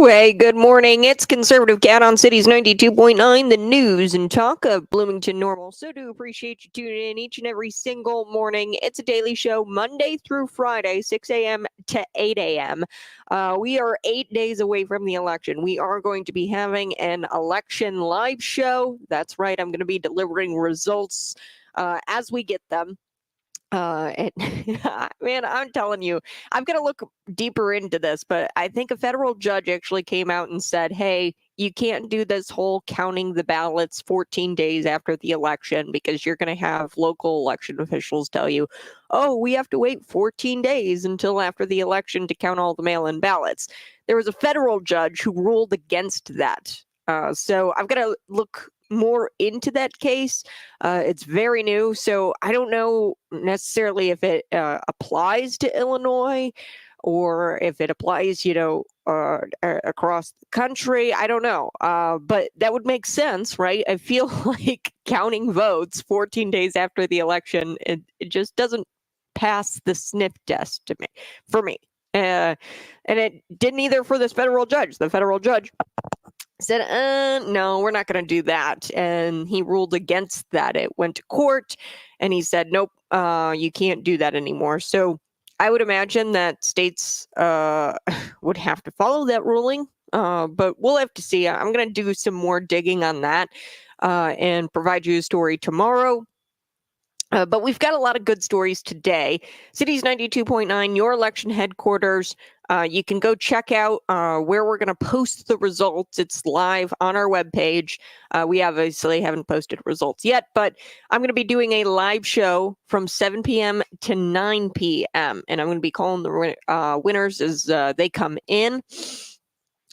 Hey, good morning. It's Conservative Cat on Cities 92.9, the news and talk of Bloomington Normal. So do appreciate you tuning in each and every single morning. It's a daily show, Monday through Friday, 6 a.m. to 8 a.m. We are 8 days away from the election. We are going to be having an election live show. That's right. I'm going to be delivering results as we get them. Man, I'm telling you, I'm going to look deeper into this, but I think a federal judge actually came out and said, hey, you can't do this whole counting the ballots 14 days after the election because you're going to have local election officials tell you, oh, we have to wait 14 days until after the election to count all the mail-in ballots. There was a federal judge who ruled against that. So I've got to look more into that case. It's very new, so I don't know necessarily if it applies to Illinois or if it applies, across the country. I don't know, but that would make sense, right? I feel like counting votes 14 days after the election, it just doesn't pass the sniff test for me. And it didn't either for this federal judge. The federal judge said, no, we're not going to do that. And he ruled against that. It went to court and he said, nope, you can't do that anymore. So I would imagine that states would have to follow that ruling, but we'll have to see. I'm going to do some more digging on that and provide you a story tomorrow. But we've got a lot of good stories today. Cities 92.9, your election headquarters. You can go check out where we're going to post the results. It's live on our webpage. We obviously haven't posted results yet, but I'm going to be doing a live show from 7 p.m. to 9 p.m. And I'm going to be calling the winners as they come in.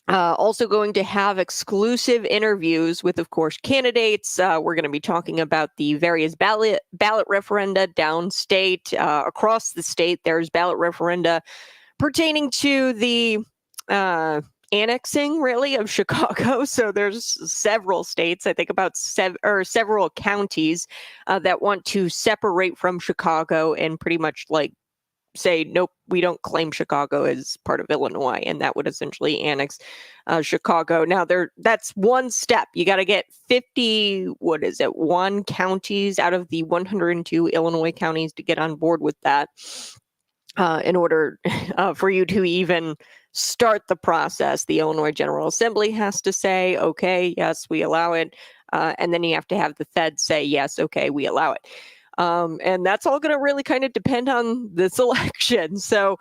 Also going to have exclusive interviews with, of course, candidates. We're going to be talking about the various ballot referenda downstate. Across the state, there's ballot referenda pertaining to the annexing, really, of Chicago. So there's several states, I think about several counties that want to separate from Chicago and pretty much say, nope, we don't claim Chicago as part of Illinois, and that would essentially annex Chicago. Now, that's one step. You got to get 1 counties out of the 102 Illinois counties to get on board with that in order for you to even start the process. The Illinois General Assembly has to say, okay, yes, we allow it. And then you have to have the Fed say, yes, okay, we allow it. And that's all going to really kind of depend on this election. So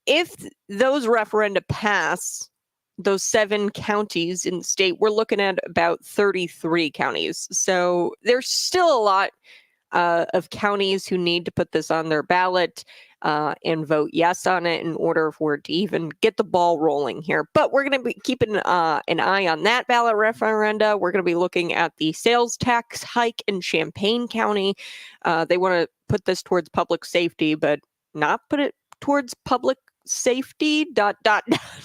if those referenda pass, those 7 counties in the state, we're looking at about 33 counties. So there's still a lot of counties who need to put this on their ballot and vote yes on it in order for it to even get the ball rolling here. But we're going to be keeping an eye on that ballot referenda. We're going to be looking at the sales tax hike in Champaign County. They want to put this towards public safety, but not put it towards public safety, ...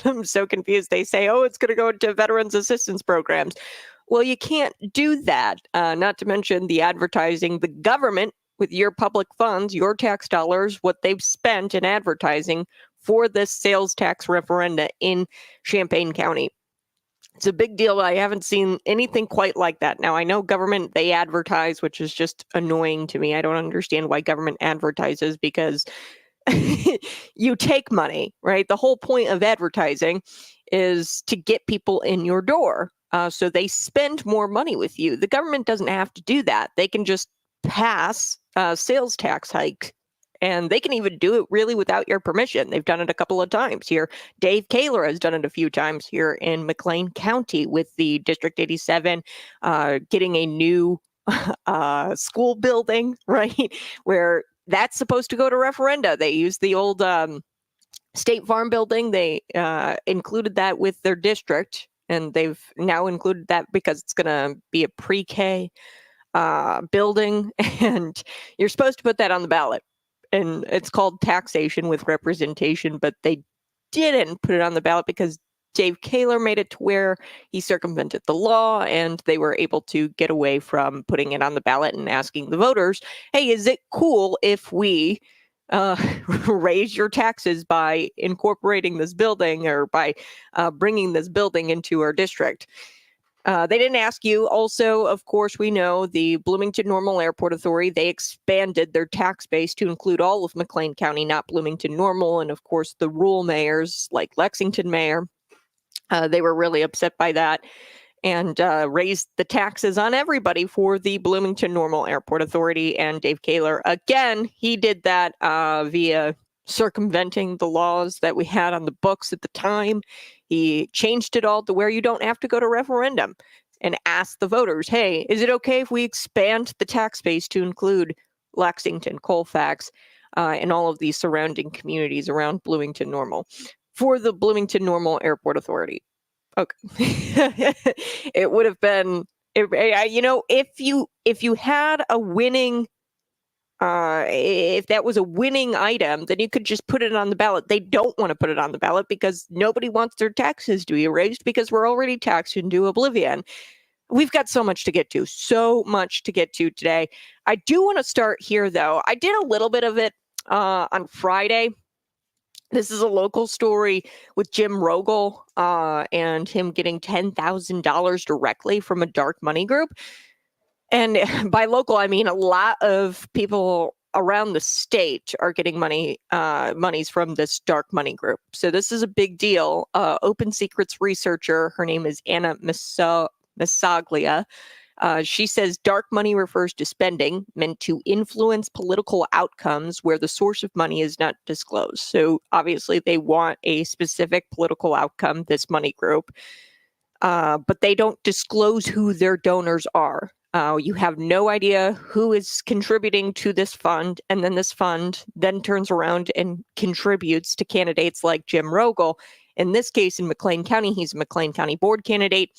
I'm so confused. They say, oh, it's going to go into veterans assistance programs. Well, you can't do that. Not to mention the advertising, the government with your public funds, your tax dollars, what they've spent in advertising for this sales tax referenda in Champaign County. It's a big deal. I haven't seen anything quite like that. Now, I know government, they advertise, which is just annoying to me. I don't understand why government advertises because you take money, right? The whole point of advertising is to get people in your door. So they spend more money with you. The government doesn't have to do that. They can just pass sales tax hike, and they can even do it really without your permission. They've done it a couple of times here. Dave Kaler has done it a few times here in McLean County with the District 87 getting a new school building, right, where that's supposed to go to referenda. They use the old State Farm building. They included that with their district, and they've now included that because it's going to be a pre-K building, and you're supposed to put that on the ballot. And it's called taxation with representation, but they didn't put it on the ballot because Dave Kaler made it to where he circumvented the law, and they were able to get away from putting it on the ballot and asking the voters, hey, is it cool if we raise your taxes by incorporating this building or by bringing this building into our district. They didn't ask you. Also, of course, we know the Bloomington Normal Airport Authority, they expanded their tax base to include all of McLean County, not Bloomington Normal. And of course, the rural mayors like Lexington mayor, they were really upset by that and raised the taxes on everybody for the Bloomington Normal Airport Authority. And Dave Kaler, again, he did that via circumventing the laws that we had on the books at the time. He changed it all to where you don't have to go to referendum and ask the voters, hey, is it okay if we expand the tax base to include Lexington, Colfax, and all of these surrounding communities around Bloomington Normal for the Bloomington Normal Airport Authority? Okay. It would have been, if you had a winning, if that was a winning item, then you could just put it on the ballot. They don't want to put it on the ballot because nobody wants their taxes to be raised because we're already taxed into oblivion. We've got so much to get to today. I do want to start here, though. I did a little bit of it on Friday. This is a local story with Jim Rogal and him getting $10,000 directly from a dark money group. And by local, I mean a lot of people around the state are getting monies from this dark money group. So this is a big deal. Open Secrets researcher, her name is Anna Massoglia. She says dark money refers to spending meant to influence political outcomes where the source of money is not disclosed. So obviously they want a specific political outcome, this money group, but they don't disclose who their donors are. You have no idea who is contributing to this fund, and then this fund then turns around and contributes to candidates like Jim Rogal. In this case, in McLean County, he's a McLean County board candidate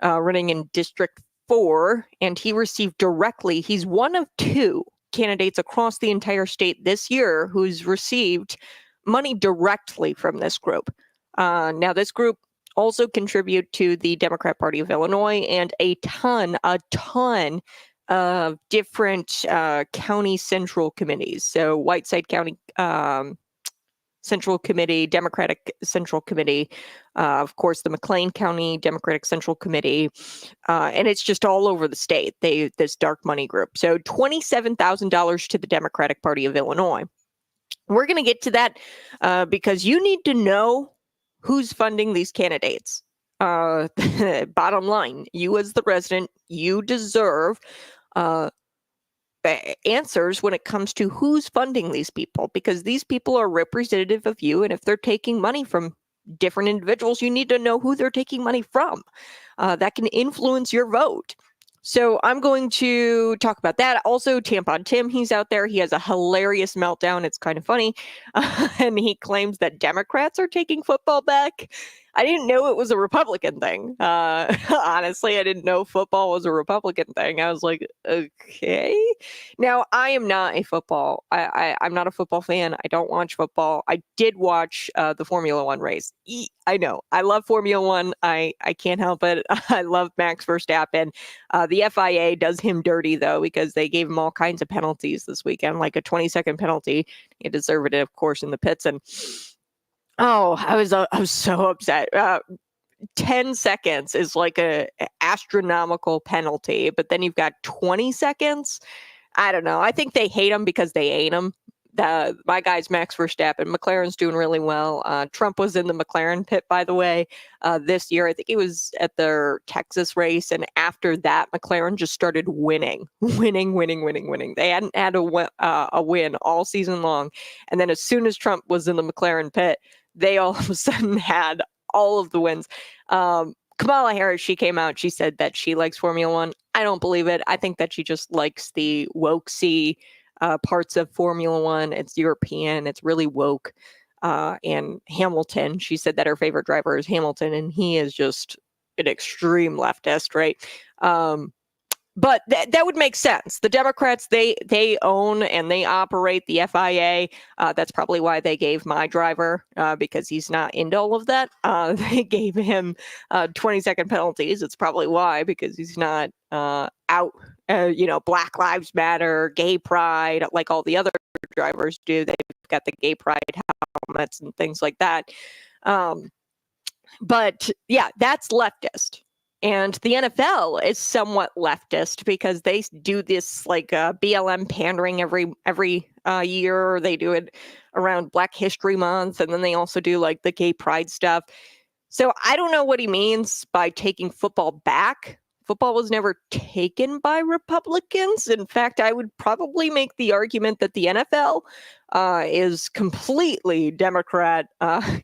running in District 4, and he received directly, he's one of 2 candidates across the entire state this year who's received money directly from this group. Now, this group also contribute to the Democrat Party of Illinois and a ton of different county central committees. So Whiteside County Central Committee, Democratic Central Committee, of course, the McLean County Democratic Central Committee, and it's just all over the state, this dark money group. So $27,000 to the Democratic Party of Illinois. We're going to get to that because you need to know who's funding these candidates. Bottom line, you as the resident, you deserve answers when it comes to who's funding these people, because these people are representative of you. And if they're taking money from different individuals, you need to know who they're taking money from. That can influence your vote. So I'm going to talk about that. Also, Tampon Tim, he's out there. He has a hilarious meltdown. It's kind of funny. And he claims that Democrats are taking football back. I didn't know it was a Republican thing. Honestly, I didn't know football was a Republican thing. I was like, okay. Now, I am not a football. I'm not a football fan. I don't watch football. I did watch the Formula One race. I know. I love Formula One. I can't help it. I love Max Verstappen. The FIA does him dirty, though, because they gave him all kinds of penalties this weekend, like a 20-second penalty. He deserved it, of course, in the pits. And oh, I was so upset. 10 seconds is like a astronomical penalty, but then you've got 20 seconds. I don't know. I think they hate him because they ain't him. My guy's Max Verstappen. McLaren's doing really well. Trump was in the McLaren pit, by the way, this year. I think he was at their Texas race, and after that, McLaren just started winning. They hadn't had a win all season long, and then as soon as Trump was in the McLaren pit, they all of a sudden had all of the wins. Kamala Harris, she came out, she said that she likes Formula One. I don't believe it. I think that she just likes the wokesy parts of Formula One. It's European. It's really woke. And Hamilton, she said that her favorite driver is Hamilton, and he is just an extreme leftist, right? But that would make sense. The Democrats, they own and they operate the FIA. That's probably why they gave my driver, because he's not into all of that. They gave him 20-second penalties. It's probably why, because he's not out, Black Lives Matter, gay pride, like all the other drivers do. They've got the gay pride helmets and things like that. But yeah, that's leftist. And the NFL is somewhat leftist because they do this like BLM pandering every year. They do it around Black History Month, and then they also do like the gay pride stuff. So I don't know what he means by taking football back. Football was never taken by Republicans. In fact, I would probably make the argument that the NFL is completely Democrat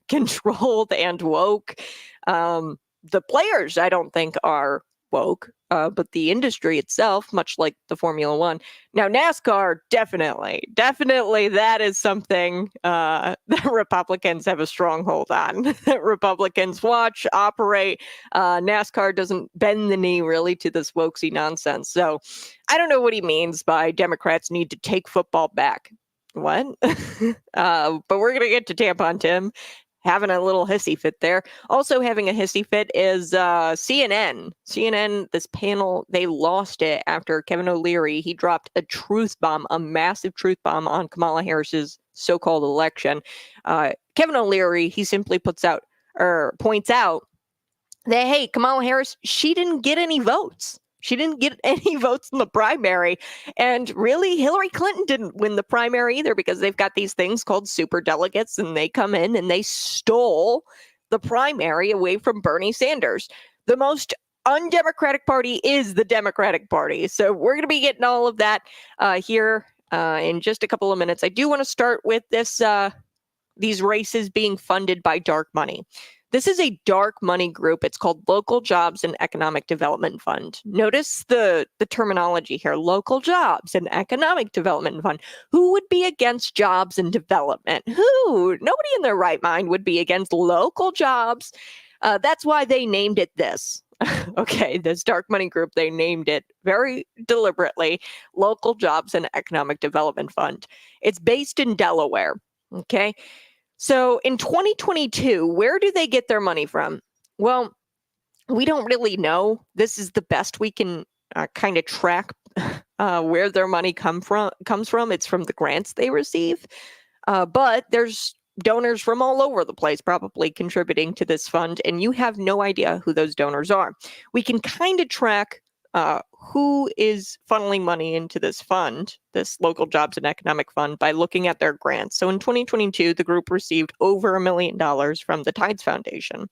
controlled and woke. The players, I don't think, are woke, but the industry itself, much like the Formula One. Now, NASCAR, definitely, that is something that Republicans have a stronghold on. Republicans watch, operate. NASCAR doesn't bend the knee really to this wokesy nonsense. So I don't know what he means by Democrats need to take football back. What? But we're going to get to Tampon Tim having a little hissy fit there. Also having a hissy fit is CNN. CNN, this panel, they lost it after Kevin O'Leary, he dropped a truth bomb, a massive truth bomb on Kamala Harris's so-called election. Kevin O'Leary, he simply points out that, hey, Kamala Harris, she didn't get any votes. She didn't get any votes in the primary. And really, Hillary Clinton didn't win the primary either because they've got these things called super delegates, and they come in and they stole the primary away from Bernie Sanders. The most undemocratic party is the Democratic Party. So we're going to be getting all of that here in just a couple of minutes. I do want to start with these races being funded by dark money. This is a dark money group. It's called Local Jobs and Economic Development Fund. Notice the terminology here, Local Jobs and Economic Development Fund. Who would be against jobs and development? Who? Nobody in their right mind would be against local jobs. That's why they named it this. Okay, this dark money group, they named it very deliberately Local Jobs and Economic Development Fund. It's based in Delaware, okay? So in 2022, where do they get their money from? Well, we don't really know. This is the best we can kind of track where their money comes from. It's from the grants they receive. But there's donors from all over the place probably contributing to this fund, and you have no idea who those donors are. We can kind of track who is funneling money into this fund, this Local Jobs and Economic Fund, by looking at their grants. So in 2022, the group received over $1 million from the Tides Foundation.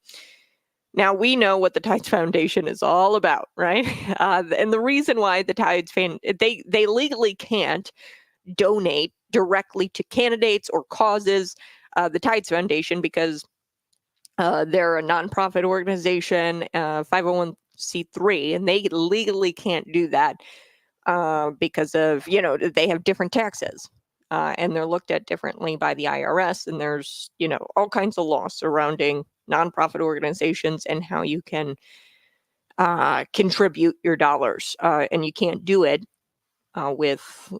Now, we know what the Tides Foundation is all about, right? And the reason why the Tides they legally can't donate directly to candidates or causes, the Tides Foundation, because they're a nonprofit organization, 501c3, and they legally can't do that because of, they have different taxes and they're looked at differently by the IRS. And there's, all kinds of laws surrounding nonprofit organizations and how you can contribute your dollars. And you can't do it with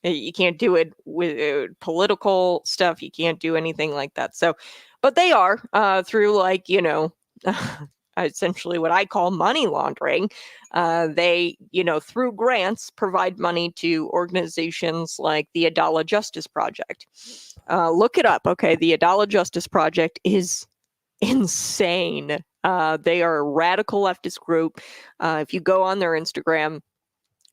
you can't do it with political stuff. You can't do anything like that. So, but they are through essentially what I call money laundering. They, through grants, provide money to organizations like the Adala Justice Project. Look it up. Okay. The Adala Justice Project is insane. They are a radical leftist group. If you go on their Instagram,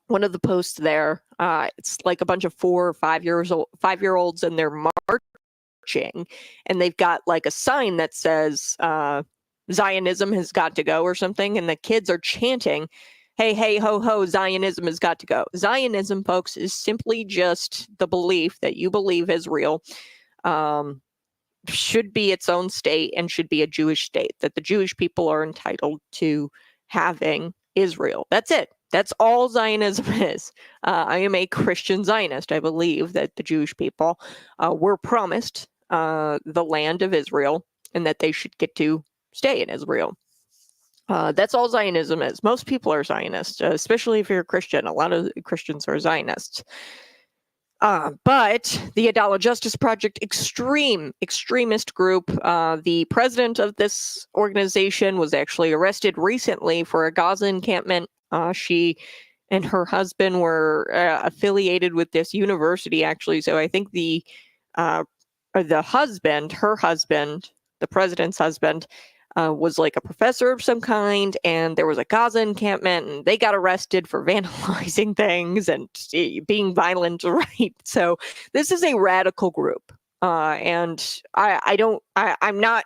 one of the posts there, it's like a bunch of 4 or 5-year-olds, and they're marching, and they've got like a sign that says Zionism has got to go or something, and the kids are chanting, hey, hey, ho, ho, Zionism has got to go. Zionism, folks, is simply just the belief that you believe Israel should be its own state and should be a Jewish state, that the Jewish people are entitled to having Israel. That's it. That's all Zionism is. I am a Christian Zionist. I believe that the Jewish people were promised the land of Israel and that they should get to stay in Israel. That's all Zionism is. Most people are Zionists, especially if you're a Christian. A lot of Christians are Zionists. But the Adala Justice Project, extremist group. The president of this organization was actually arrested recently for a Gaza encampment. She and her husband were affiliated with this university, actually. So I think the husband, her husband, the president's husband, was like a professor of some kind, and there was a Gaza encampment, and they got arrested for vandalizing things and being violent, right? So this is a radical group, and I'm not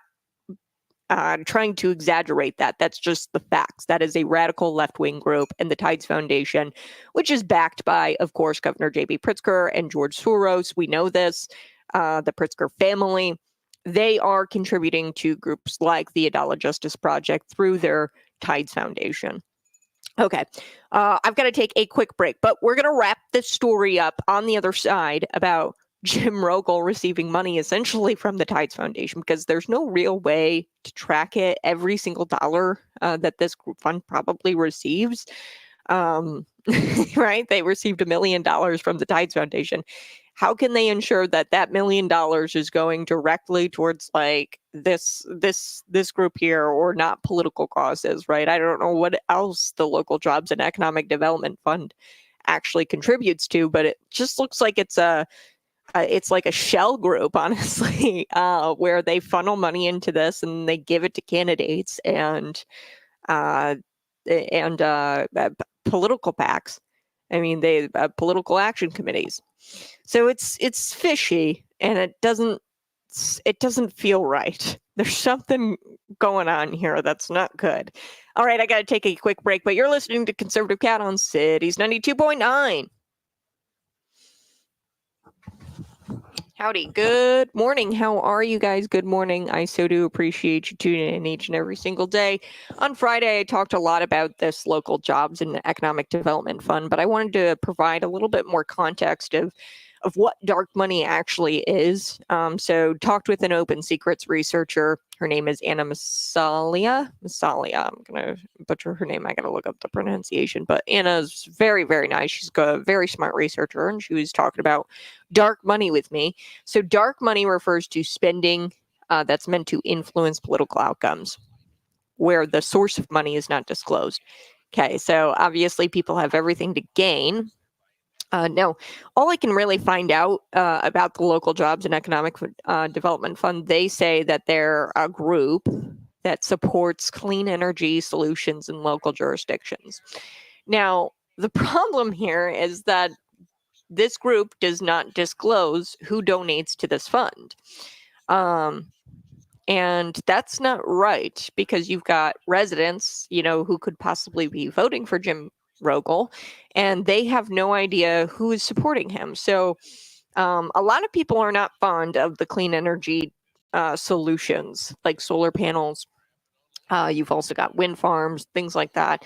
trying to exaggerate that. That's just the facts. That is a radical left-wing group, and the Tides Foundation, which is backed by, of course, Governor J.B. Pritzker and George Soros. We know this. The Pritzker family, they are contributing to groups like the Adala Justice Project through their Tides Foundation. Okay, I've got to take a quick break, but we're going to wrap this story up on the other side about Jim Rogal receiving money essentially from the Tides Foundation, because there's no real way to track it. Every single dollar that this group fund probably receives, right? They received $1 million from the Tides Foundation. How can they ensure that that $1 million is going directly towards like this group here, or not political causes, right? I don't know what else the Local Jobs and Economic Development Fund actually contributes to, but it just looks like it's like a shell group, honestly, where they funnel money into this and they give it to candidates and political PACs. I mean, they political action committees. So it's fishy, and it doesn't feel right. There's something going on here that's not good. All right, I got to take a quick break, but you're listening to Conservative Cat on Cities 92.9. Howdy, good morning. How are you guys? Good morning. I so do appreciate you tuning in each and every single day. On Friday, I talked a lot about this Local Jobs and Economic Development Fund, but I wanted to provide a little bit more context of what dark money actually is. So talked with an open secrets researcher. Her name is Anna Massoglia. I'm going to butcher her name. I got to look up the pronunciation, but Anna's very, very nice. She's a very smart researcher, and she was talking about dark money with me. So dark money refers to spending that's meant to influence political outcomes, where the source of money is not disclosed. Okay, so obviously people have everything to gain. Now, all I can really find out about the Local Jobs and Economic Development Fund, they say that they're a group that supports clean energy solutions in local jurisdictions. Now, the problem here is that this group does not disclose who donates to this fund. And that's not right, because you've got residents, who could possibly be voting for Jim Rogal, and they have no idea who is supporting him. So a lot of people are not fond of the clean energy solutions like solar panels. You've also got wind farms, things like that.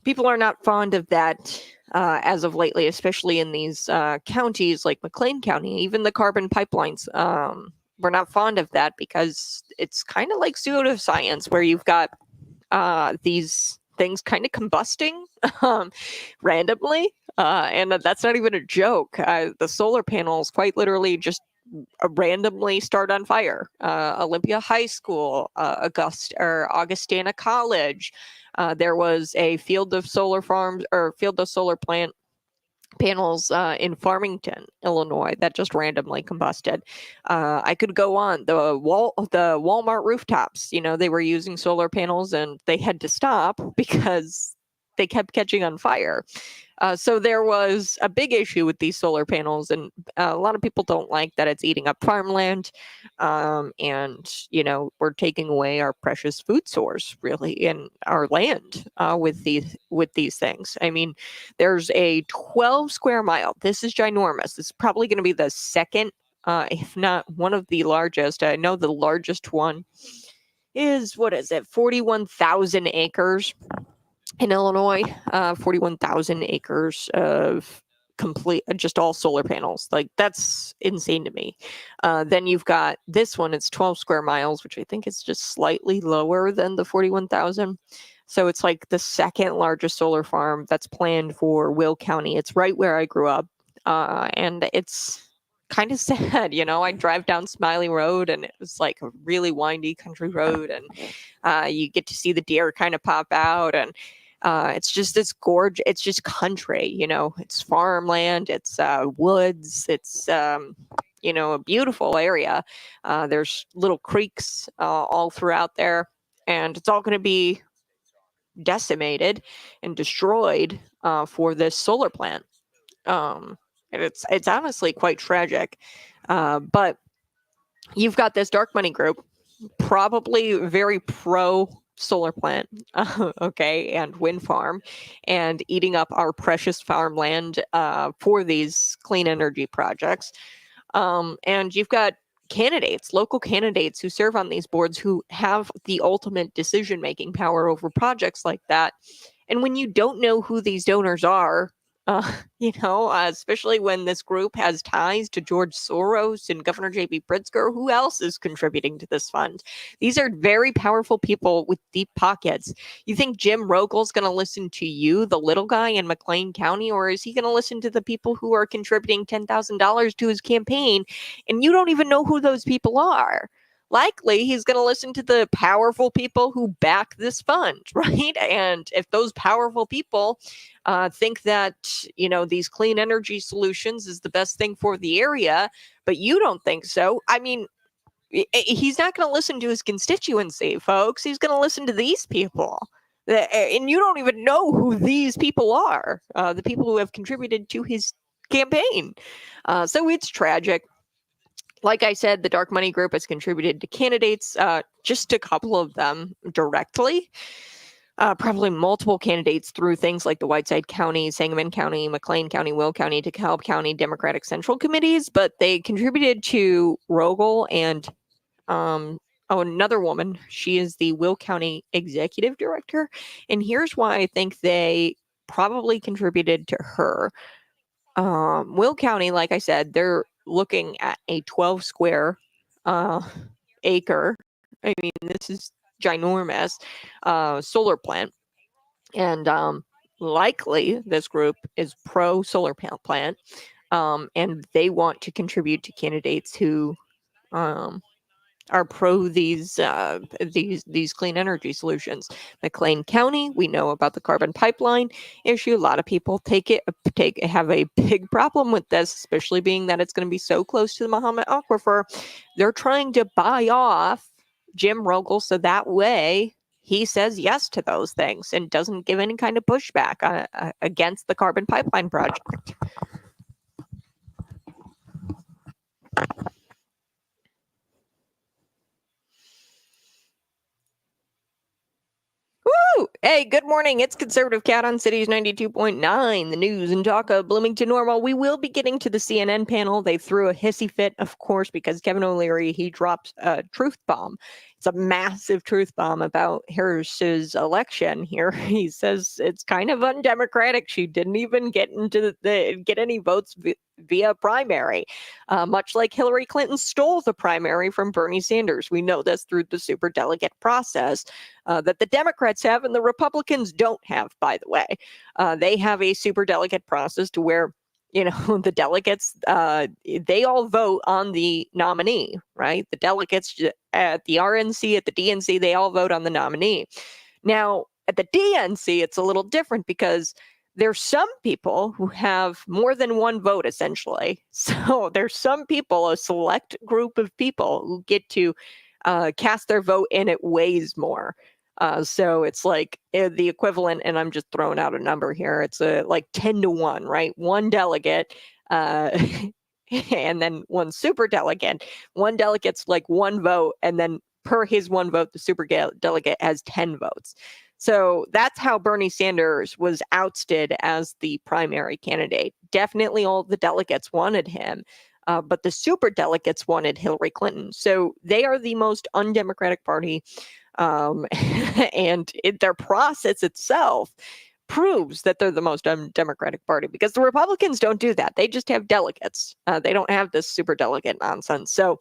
People are not fond of that as of lately, especially in these counties like McLean County. Even the carbon pipelines, we're not fond of that, because it's kind of like pseudoscience, where you've got these things kind of combusting randomly, and that's not even a joke. The solar panels quite literally just randomly start on fire. Olympia High School, Augustana College, there was a field of solar plant panels in Farmington, Illinois, that just randomly combusted. I could go on. The Walmart rooftops, they were using solar panels, and they had to stop because they kept catching on fire. So there was a big issue with these solar panels, and a lot of people don't like that it's eating up farmland, and we're taking away our precious food source, really, in our land with these things. I mean, there's a 12 square mile. This is ginormous. This is probably going to be the second, if not one of the largest. I know the largest one is 41,000 acres. In Illinois, 41,000 acres of complete, just all solar panels. Like, that's insane to me. Then you've got this one, it's 12 square miles, which I think is just slightly lower than the 41,000. So it's like the second largest solar farm that's planned for Will County. It's right where I grew up. And it's kind of sad, I drive down Smiley Road, and it was like a really windy country road, and you get to see the deer kind of pop out, and It's just this gorge. It's just country, it's farmland, it's woods, it's, a beautiful area. There's little creeks all throughout there, and it's all going to be decimated and destroyed for this solar plant. And it's honestly quite tragic. But you've got this dark money group, probably very pro solar plant, okay, and wind farm, and eating up our precious farmland for these clean energy projects. And you've got local candidates who serve on these boards who have the ultimate decision-making power over projects like that. And when you don't know who these donors are, especially when this group has ties to George Soros and Governor J.B. Pritzker, who else is contributing to this fund? These are very powerful people with deep pockets. You think Jim Rogal's going to listen to you, the little guy in McLean County, or is he going to listen to the people who are contributing $10,000 to his campaign, and you don't even know who those people are? Likely he's going to listen to the powerful people who back this fund, right? And if those powerful people think that, these clean energy solutions is the best thing for the area, but you don't think so, I mean, he's not going to listen to his constituency, folks. He's going to listen to these people. And you don't even know who these people are, the people who have contributed to his campaign. So it's tragic. Like I said, the dark money group has contributed to candidates, just a couple of them directly, probably multiple candidates through things like the Whiteside County, Sangamon County, McLean County, Will County, DeKalb County Democratic Central Committees, but they contributed to Rogal and another woman. She is the Will County Executive Director, and here's why I think they probably contributed to her. Will County, like I said, they're looking at a 12 square acre. I mean, this is ginormous solar plant. And likely this group is pro solar plant. And they want to contribute to candidates who are pro these clean energy solutions. McLean County, we know about the carbon pipeline issue. A lot of people have a big problem with this, especially being that it's going to be so close to the Mahomet Aquifer. They're trying to buy off Jim Rogal so that way he says yes to those things and doesn't give any kind of pushback against the carbon pipeline project. Woo! Hey, good morning. It's Conservative Cat on Cities 92.9, the news and talk of Bloomington Normal. We will be getting to the CNN panel. They threw a hissy fit, of course, because Kevin O'Leary, he dropped a truth bomb. It's a massive truth bomb about Harris's election here. He says it's kind of undemocratic. She didn't even get any votes via primary, much like Hillary Clinton stole the primary from Bernie Sanders. We know this through the superdelegate process that the Democrats have and the Republicans don't have, by the way. They have a superdelegate process to where the delegates, they all vote on the nominee, right? The delegates at the RNC, at the DNC, they all vote on the nominee. Now, at the DNC, it's a little different because there's some people who have more than one vote, essentially. So there's some people, a select group of people who get to cast their vote and it weighs more. So it's like the equivalent, and I'm just throwing out a number here. It's like 10-1, right? One delegate, and then one super delegate. One delegate's like one vote, and then per his one vote, the super delegate has 10 votes. So that's how Bernie Sanders was ousted as the primary candidate. Definitely all the delegates wanted him. But the super delegates wanted Hillary Clinton. So they are the most undemocratic party. And their process itself proves that they're the most undemocratic party because the Republicans don't do that. They just have delegates. They don't have this super delegate nonsense. So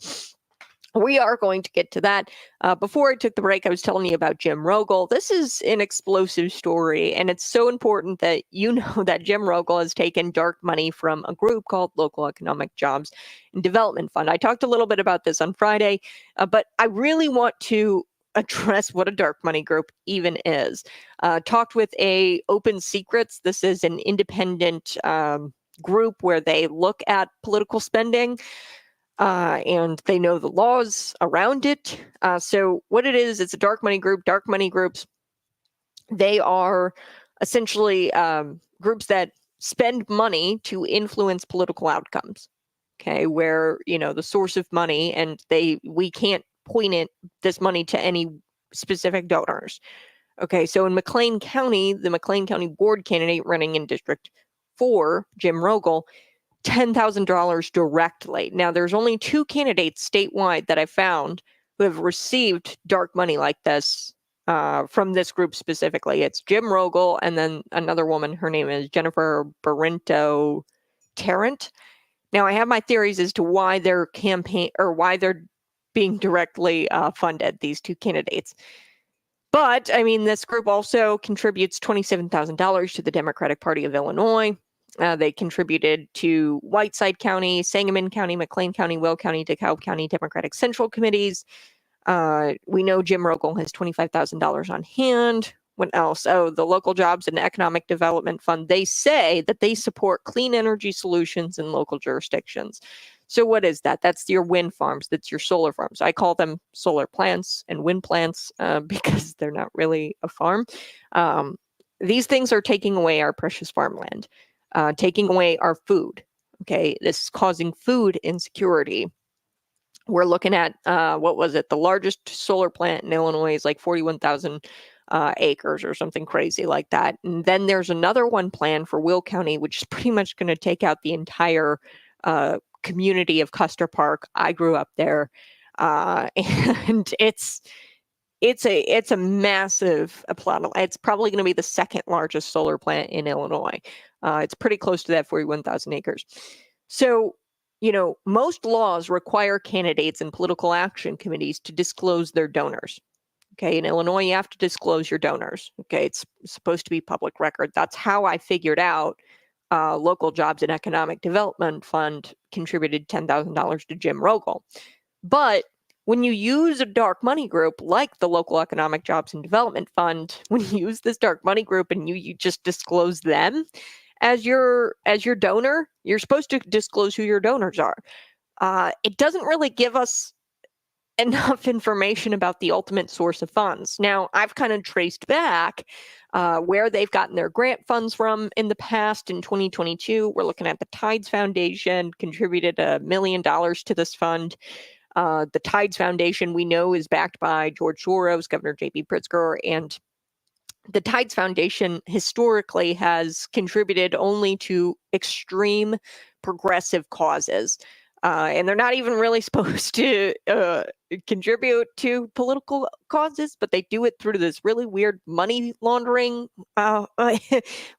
we are going to get to that. Before I took the break, I was telling you about Jim Rogal. This is an explosive story, and it's so important that you know that Jim Rogal has taken dark money from a group called Local Economic Jobs and Development Fund. I talked a little bit about this on Friday, but I really want to address what a dark money group even is. Talked with a Open Secrets. This is an independent group where they look at political spending and they know the laws around it. So what it is, it's a dark money group. Dark money groups, they are essentially groups that spend money to influence political outcomes. Okay, where the source of money, and we can't point this money to any specific donors. Okay, so in McLean County, the McLean County board candidate running in District 4, Jim Rogal, $10,000 directly. Now, there's only 2 candidates statewide that I found who have received dark money like this from this group specifically. It's Jim Rogal and then another woman. Her name is Jennifer Barrento Tarrant. Now, I have my theories as to why they're being directly funded, these 2 candidates. But, I mean, this group also contributes $27,000 to the Democratic Party of Illinois. They contributed to Whiteside County, Sangamon County, McLean County, Will County, DeKalb County Democratic Central Committees. We know Jim Rogal has $25,000 on hand. What else? Oh, the Local Jobs and Economic Development Fund. They say that they support clean energy solutions in local jurisdictions. So what is that? That's your wind farms. That's your solar farms. I call them solar plants and wind plants because they're not really a farm. These things are taking away our precious farmland, taking away our food. Okay, this is causing food insecurity. We're looking at, the largest solar plant in Illinois is like 41,000 acres or something crazy like that. And then there's another one planned for Will County, which is pretty much going to take out the entire community of Custer Park. I grew up there, and it's a massive plant. It's probably going to be the second largest solar plant in Illinois. It's pretty close to that 41,000 acres. So, most laws require candidates and political action committees to disclose their donors. Okay, in Illinois, you have to disclose your donors. Okay, it's supposed to be public record. That's how I figured out Local Jobs and Economic Development Fund contributed $10,000 to Jim Rogal. But when you use a dark money group like the Local Economic Jobs and Development Fund, when you use this dark money group and you just disclose them as your donor, you're supposed to disclose who your donors are. It doesn't really give us enough information about the ultimate source of funds. Now, I've kind of traced back where they've gotten their grant funds from in the past. In 2022, we're looking at the Tides Foundation contributed $1 million to this fund. The Tides Foundation, we know, is backed by George Soros, Governor J.B. Pritzker, and the Tides Foundation historically has contributed only to extreme progressive causes. And they're not even really supposed to contribute to political causes, but they do it through this really weird money laundering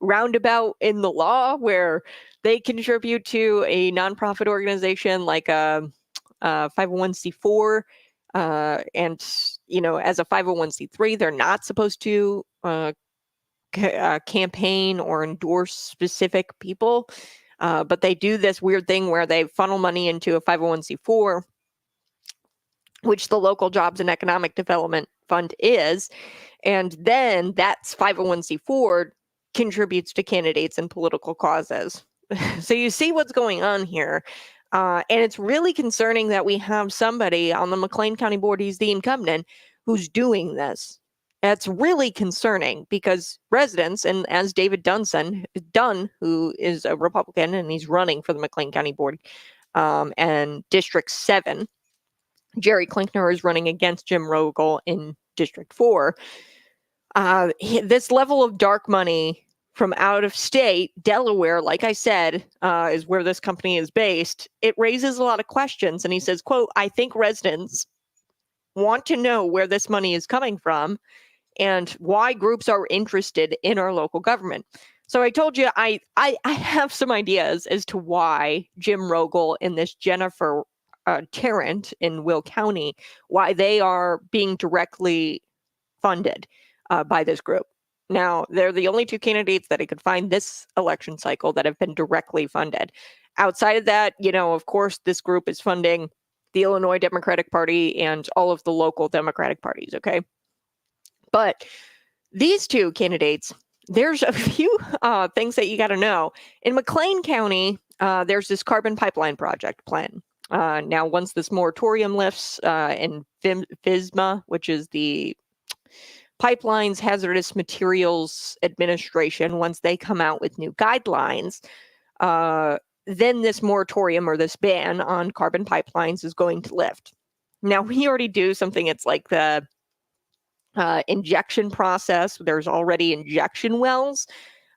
roundabout in the law where they contribute to a nonprofit organization like a 501c4. And, as a 501c3, they're not supposed to campaign or endorse specific people. But they do this weird thing where they funnel money into a 501c4, which the Local Jobs and Economic Development Fund is. And then that's 501c4 contributes to candidates and political causes. So you see what's going on here. And it's really concerning that we have somebody on the McLean County board, he's the incumbent, who's doing this. That's really concerning because residents, and as David Dunn, who is a Republican and he's running for the McLean County board, and District 7, Jerry Klinkner is running against Jim Rogal in District 4. This level of dark money from out of state, Delaware, like I said, is where this company is based. It raises a lot of questions. And he says, quote, "I think residents want to know where this money is coming from and why groups are interested in our local government." So I told you I have some ideas as to why Jim Rogal and this Jennifer Tarrant in Will County, why they are being directly funded by this group. Now, they're the only 2 candidates that I could find this election cycle that have been directly funded. Outside of that, of course, this group is funding the Illinois Democratic Party and all of the local Democratic parties, okay? But these two candidates, there's a few things that you got to know. In McLean County, there's this carbon pipeline project plan. Now, once this moratorium lifts and FSMA, which is the Pipelines Hazardous Materials Administration, once they come out with new guidelines, then this moratorium or this ban on carbon pipelines is going to lift. Now, we already do something, it's like the injection process. There's already injection wells.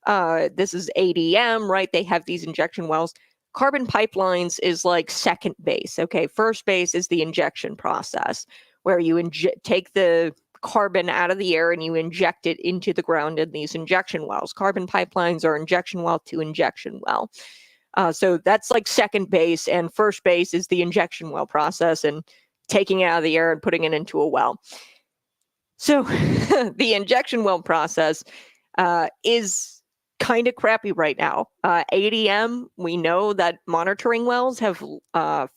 This is ADM, right? They have these injection wells. Carbon pipelines is like second base. Okay, first base is the injection process, where you take the carbon out of the air and you inject it into the ground in these injection wells. Carbon pipelines are injection well to injection well. So that's like second base, and first base is the injection well process and taking it out of the air and putting it into a well. So the injection well process is kind of crappy right now. ADM, we know that monitoring wells have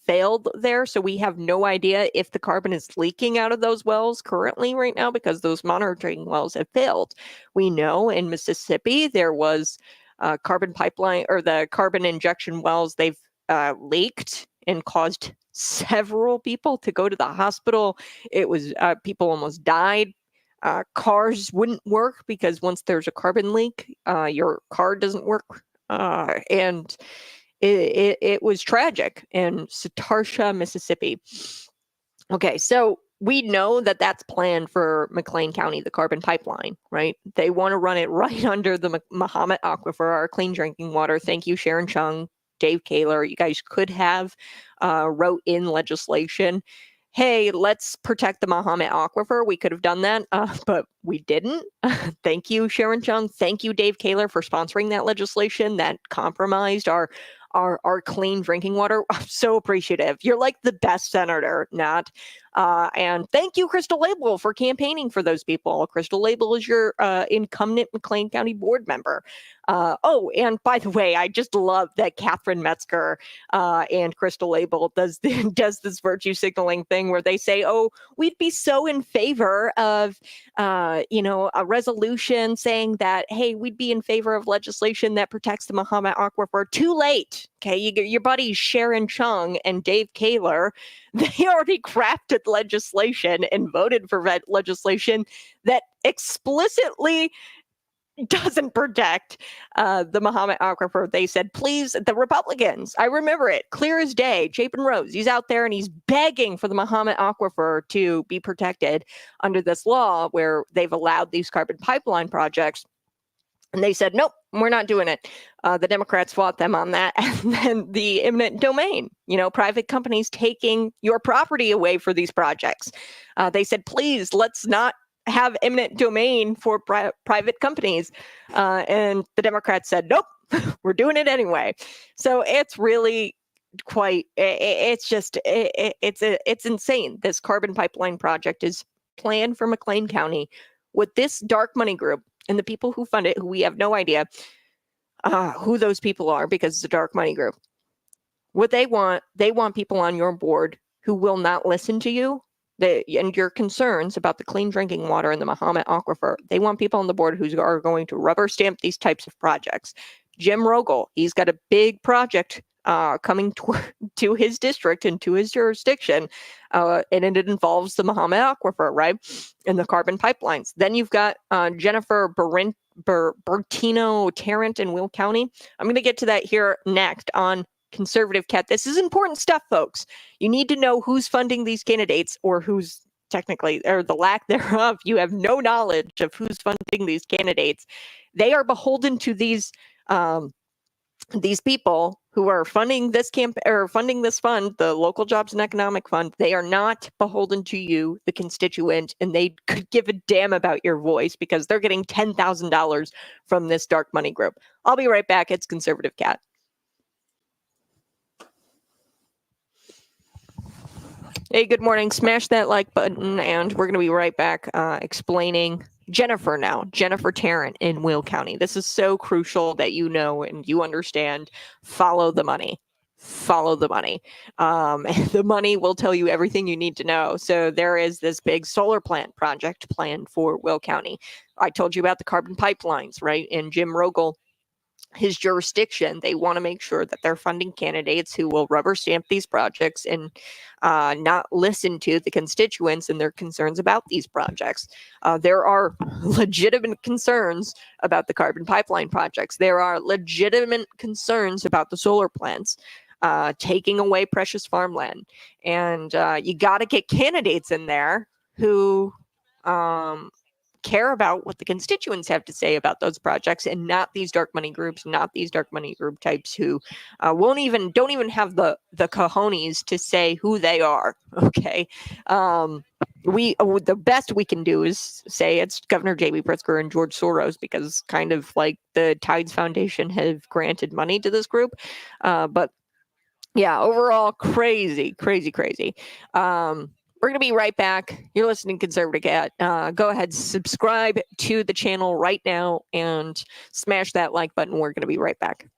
failed there, so we have no idea if the carbon is leaking out of those wells currently right now because those monitoring wells have failed. We know in Mississippi there was carbon pipeline or the carbon injection wells, they've leaked and caused several people to go to the hospital. It was people almost died. Cars wouldn't work because once there's a carbon leak, your car doesn't work. And it was tragic in Satartia, Mississippi. Okay, so we know that that's planned for McLean County, the carbon pipeline, right? They want to run it right under the Mahomet Aquifer, our clean drinking water. Thank you, Sharon Chung, Dave Kaler. You guys could have wrote in legislation, hey, let's protect the Mahomet Aquifer. We could have done that, but we didn't. Thank you, Sharon Chung. Thank you, Dave Kaler, for sponsoring that legislation that compromised our clean drinking water. I'm so appreciative. You're like the best senator, Nat. And thank you, Crystal Label, for campaigning for those people. Crystal Label is your incumbent McLean County board member. Oh, and by the way, I just love that Catherine Metzger and Crystal Label does this virtue signaling thing where they say, oh, we'd be so in favor of, a resolution saying that, hey, we'd be in favor of legislation that protects the Mahomet Aquifer. Too late. Okay, your buddies Sharon Chung and Dave Kaler, they already crafted legislation and voted for legislation that explicitly doesn't protect the Mahomet Aquifer. They said, please, the Republicans, I remember it clear as day. Chapin Rose, he's out there and he's begging for the Mahomet Aquifer to be protected under this law where they've allowed these carbon pipeline projects. And they said, nope, we're not doing it. The Democrats fought them on that. And then the eminent domain, private companies taking your property away for these projects. They said, please, let's not have eminent domain for private companies. And the Democrats said, nope, we're doing it anyway. So it's really quite, it's insane. This carbon pipeline project is planned for McLean County with this dark money group. And the people who fund it, who we have no idea who those people are because it's a dark money group. What they want people on your board who will not listen to you and your concerns about the clean drinking water in the Mahomet Aquifer. They want people on the board who are going to rubber stamp these types of projects. Jim Rogal, he's got a big project coming to his district and to his jurisdiction, and it involves the Mahomet Aquifer, right, and the carbon pipelines. Then you've got Jennifer Bertino Tarrant in Will County. I'm going to get to that here next on Conservative Cat. This is important stuff, folks. You need to know who's funding these candidates or who's technically, or the lack thereof. You have no knowledge of who's funding these candidates. They are beholden to these people who are funding this funding this fund, the Local Jobs and Economic Fund. They are not beholden to you, the constituent, and they could give a damn about your voice because they're getting $10,000 from this dark money group. I'll be right back. It's Conservative Cat. Hey, good morning. Smash that like button, and we're going to be right back explaining Jennifer Tarrant in Will County. This is so crucial that you know and you understand. Follow the money. follow the money. The money will tell you everything you need to know. So there is this big solar plant project planned for Will County. I told you about the carbon pipelines, right? In Jim Rogal, his jurisdiction, they want to make sure that they're funding candidates who will rubber stamp these projects and not listen to the constituents and their concerns about these projects. There are legitimate concerns about the carbon pipeline projects. There are legitimate concerns about the solar plants. Taking away precious farmland. And you got to get candidates in there who care about what the constituents have to say about those projects, and not these dark money groups, not these dark money group types who don't even have the cojones to say who they are. Okay. The best we can do is say it's Governor J.B. Pritzker and George Soros, because kind of like the Tides Foundation have granted money to this group. But yeah, overall, crazy. We're going to be right back. You're listening to Conservative Cat. Go ahead, subscribe to the channel right now and smash that like button. We're going to be right back.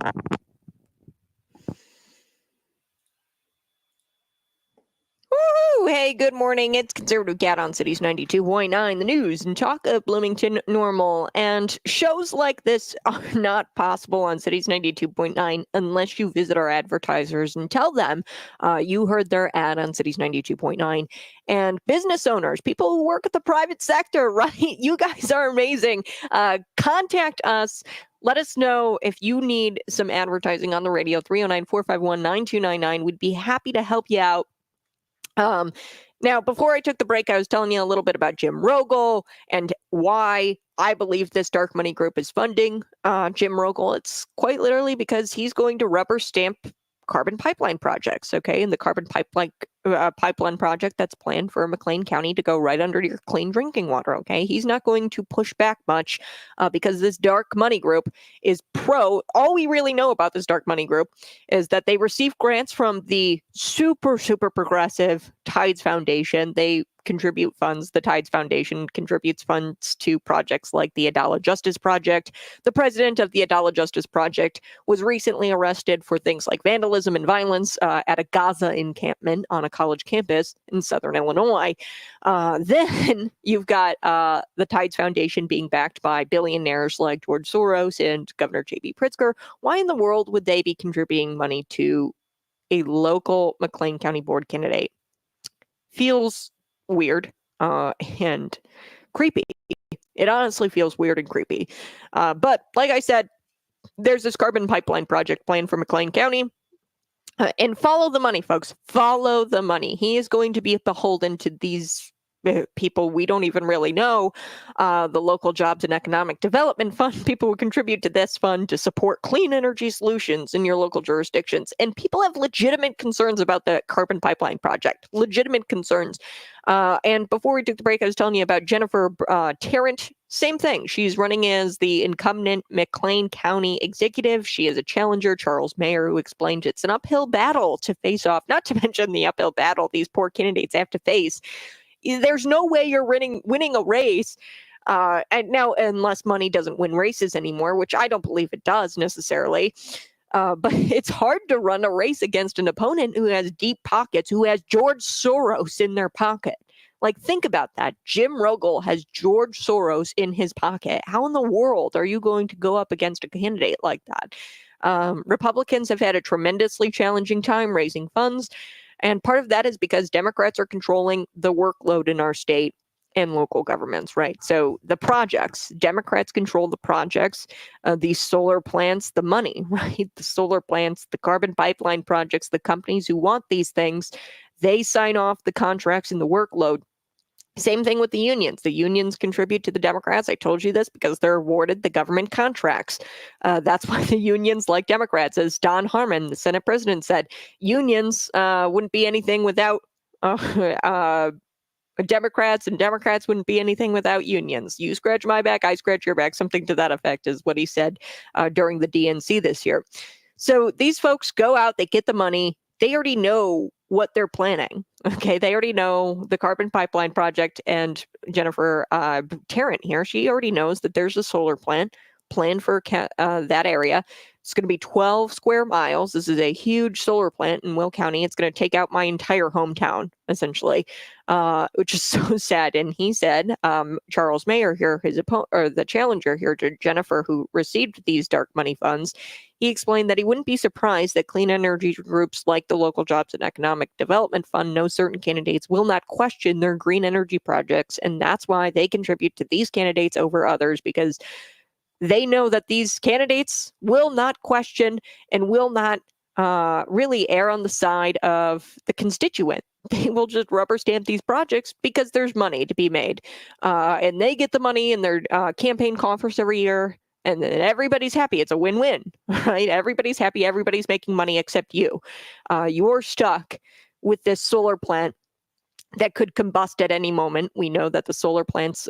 Woohoo! Hey, good morning. It's Conservative Cat on Cities 92.9, the news and talk of Bloomington Normal. And shows like this are not possible on Cities 92.9 unless you visit our advertisers and tell them you heard their ad on Cities 92.9. And business owners, people who work at the private sector, right? You guys are amazing. Contact us. Let us know if you need some advertising on the radio, 309-451-9299. We'd be happy to help you out. Now, before I took the break, I was telling you a little bit about Jim Rogal and why I believe this dark money group is funding Jim Rogal. It's quite literally because he's going to rubber stamp carbon pipeline projects, okay? And the carbon pipeline project that's planned for McLean County to go right under your clean drinking water, okay? He's not going to push back much because this dark money group is pro. All we really know about this dark money group is that they receive grants from the super, super progressive Tides Foundation. They contribute funds. The Tides Foundation contributes funds to projects like the Adala Justice Project. The president of the Adala Justice Project was recently arrested for things like vandalism and violence at a Gaza encampment on a college campus in southern Illinois. Then you've got the Tides Foundation being backed by billionaires like George Soros and Governor J.B. Pritzker. Why in the world would they be contributing money to a local McLean County board candidate? Feels weird and creepy. It honestly feels weird and creepy. But like I said, there's this carbon pipeline project planned for McLean County. And follow the money, folks. Follow the money. He is going to be beholden to these people we don't even really know, the local jobs and economic development fund, people who contribute to this fund to support clean energy solutions in your local jurisdictions. And people have legitimate concerns about the carbon pipeline project, legitimate concerns. And before we took the break, I was telling you about Jennifer Tarrant. Same thing. She's running as the incumbent McLean County executive. She is a challenger, Charles Mayer, who explained it's an uphill battle to face off, not to mention the uphill battle these poor candidates have to face. There's no way you're winning a race. And now, unless money doesn't win races anymore, which I don't believe it does necessarily. But it's hard to run a race against an opponent who has deep pockets, who has George Soros in their pocket. Like, think about that. Jim Rogal has George Soros in his pocket. How in the world are you going to go up against a candidate like that? Republicans have had a tremendously challenging time raising funds. And part of that is because Democrats are controlling the workload in our state and local governments, right? So the projects, Democrats control the projects, these solar plants, the money, right? The solar plants, the carbon pipeline projects, the companies who want these things, they sign off the contracts and the workload. Same thing with the unions. The unions contribute to the Democrats. I told you this because they're awarded the government contracts. That's why the unions like Democrats. As Don Harmon, the Senate president, said, unions wouldn't be anything without Democrats, and Democrats wouldn't be anything without unions. You scratch my back, I scratch your back. Something to that effect is what he said during the DNC this year. So these folks go out, they get the money. They already know what they're planning. Okay, they already know the carbon pipeline project, and Jennifer Tarrant here, she already knows that there's a solar plant planned for that area. It's going to be 12 square miles. This is a huge solar plant in Will County. It's going to take out my entire hometown, essentially, which is so sad. And he said, Charles Mayer here, his opponent, or the challenger here to Jennifer, who received these dark money funds, he explained that he wouldn't be surprised that clean energy groups like the Local Jobs and Economic Development Fund know certain candidates will not question their green energy projects. And that's why they contribute to these candidates over others, because they know that these candidates will not question and will not really err on the side of the constituent. They will just rubber stamp these projects because there's money to be made. And they get the money in their campaign coffers every year. And then everybody's happy. It's a win-win, right? Everybody's happy. Everybody's making money except you. You're stuck with this solar plant that could combust at any moment. We know that the solar plants,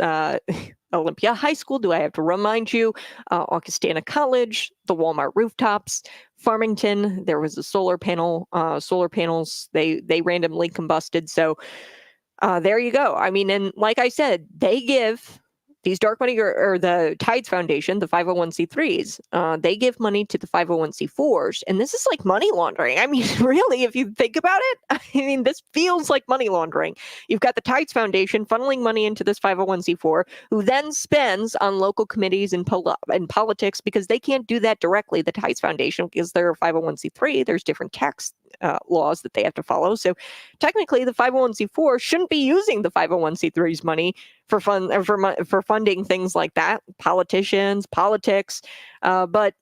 Olympia High School, do I have to remind you, Augustana College, the Walmart rooftops, Farmington, there was a solar panels, they randomly combusted. So there you go. I mean, and like I said, they give these dark money or the Tides Foundation, the 501c3s, they give money to the 501c4s. And this is like money laundering. I mean, really, if you think about it, I mean, this feels like money laundering. You've got the Tides Foundation funneling money into this 501c4, who then spends on local committees and politics, because they can't do that directly, the Tides Foundation, because they're a 501c3. There's different tax laws that they have to follow. So technically, the 501c4 shouldn't be using the 501c3's money for funding things like that, politicians, politics. But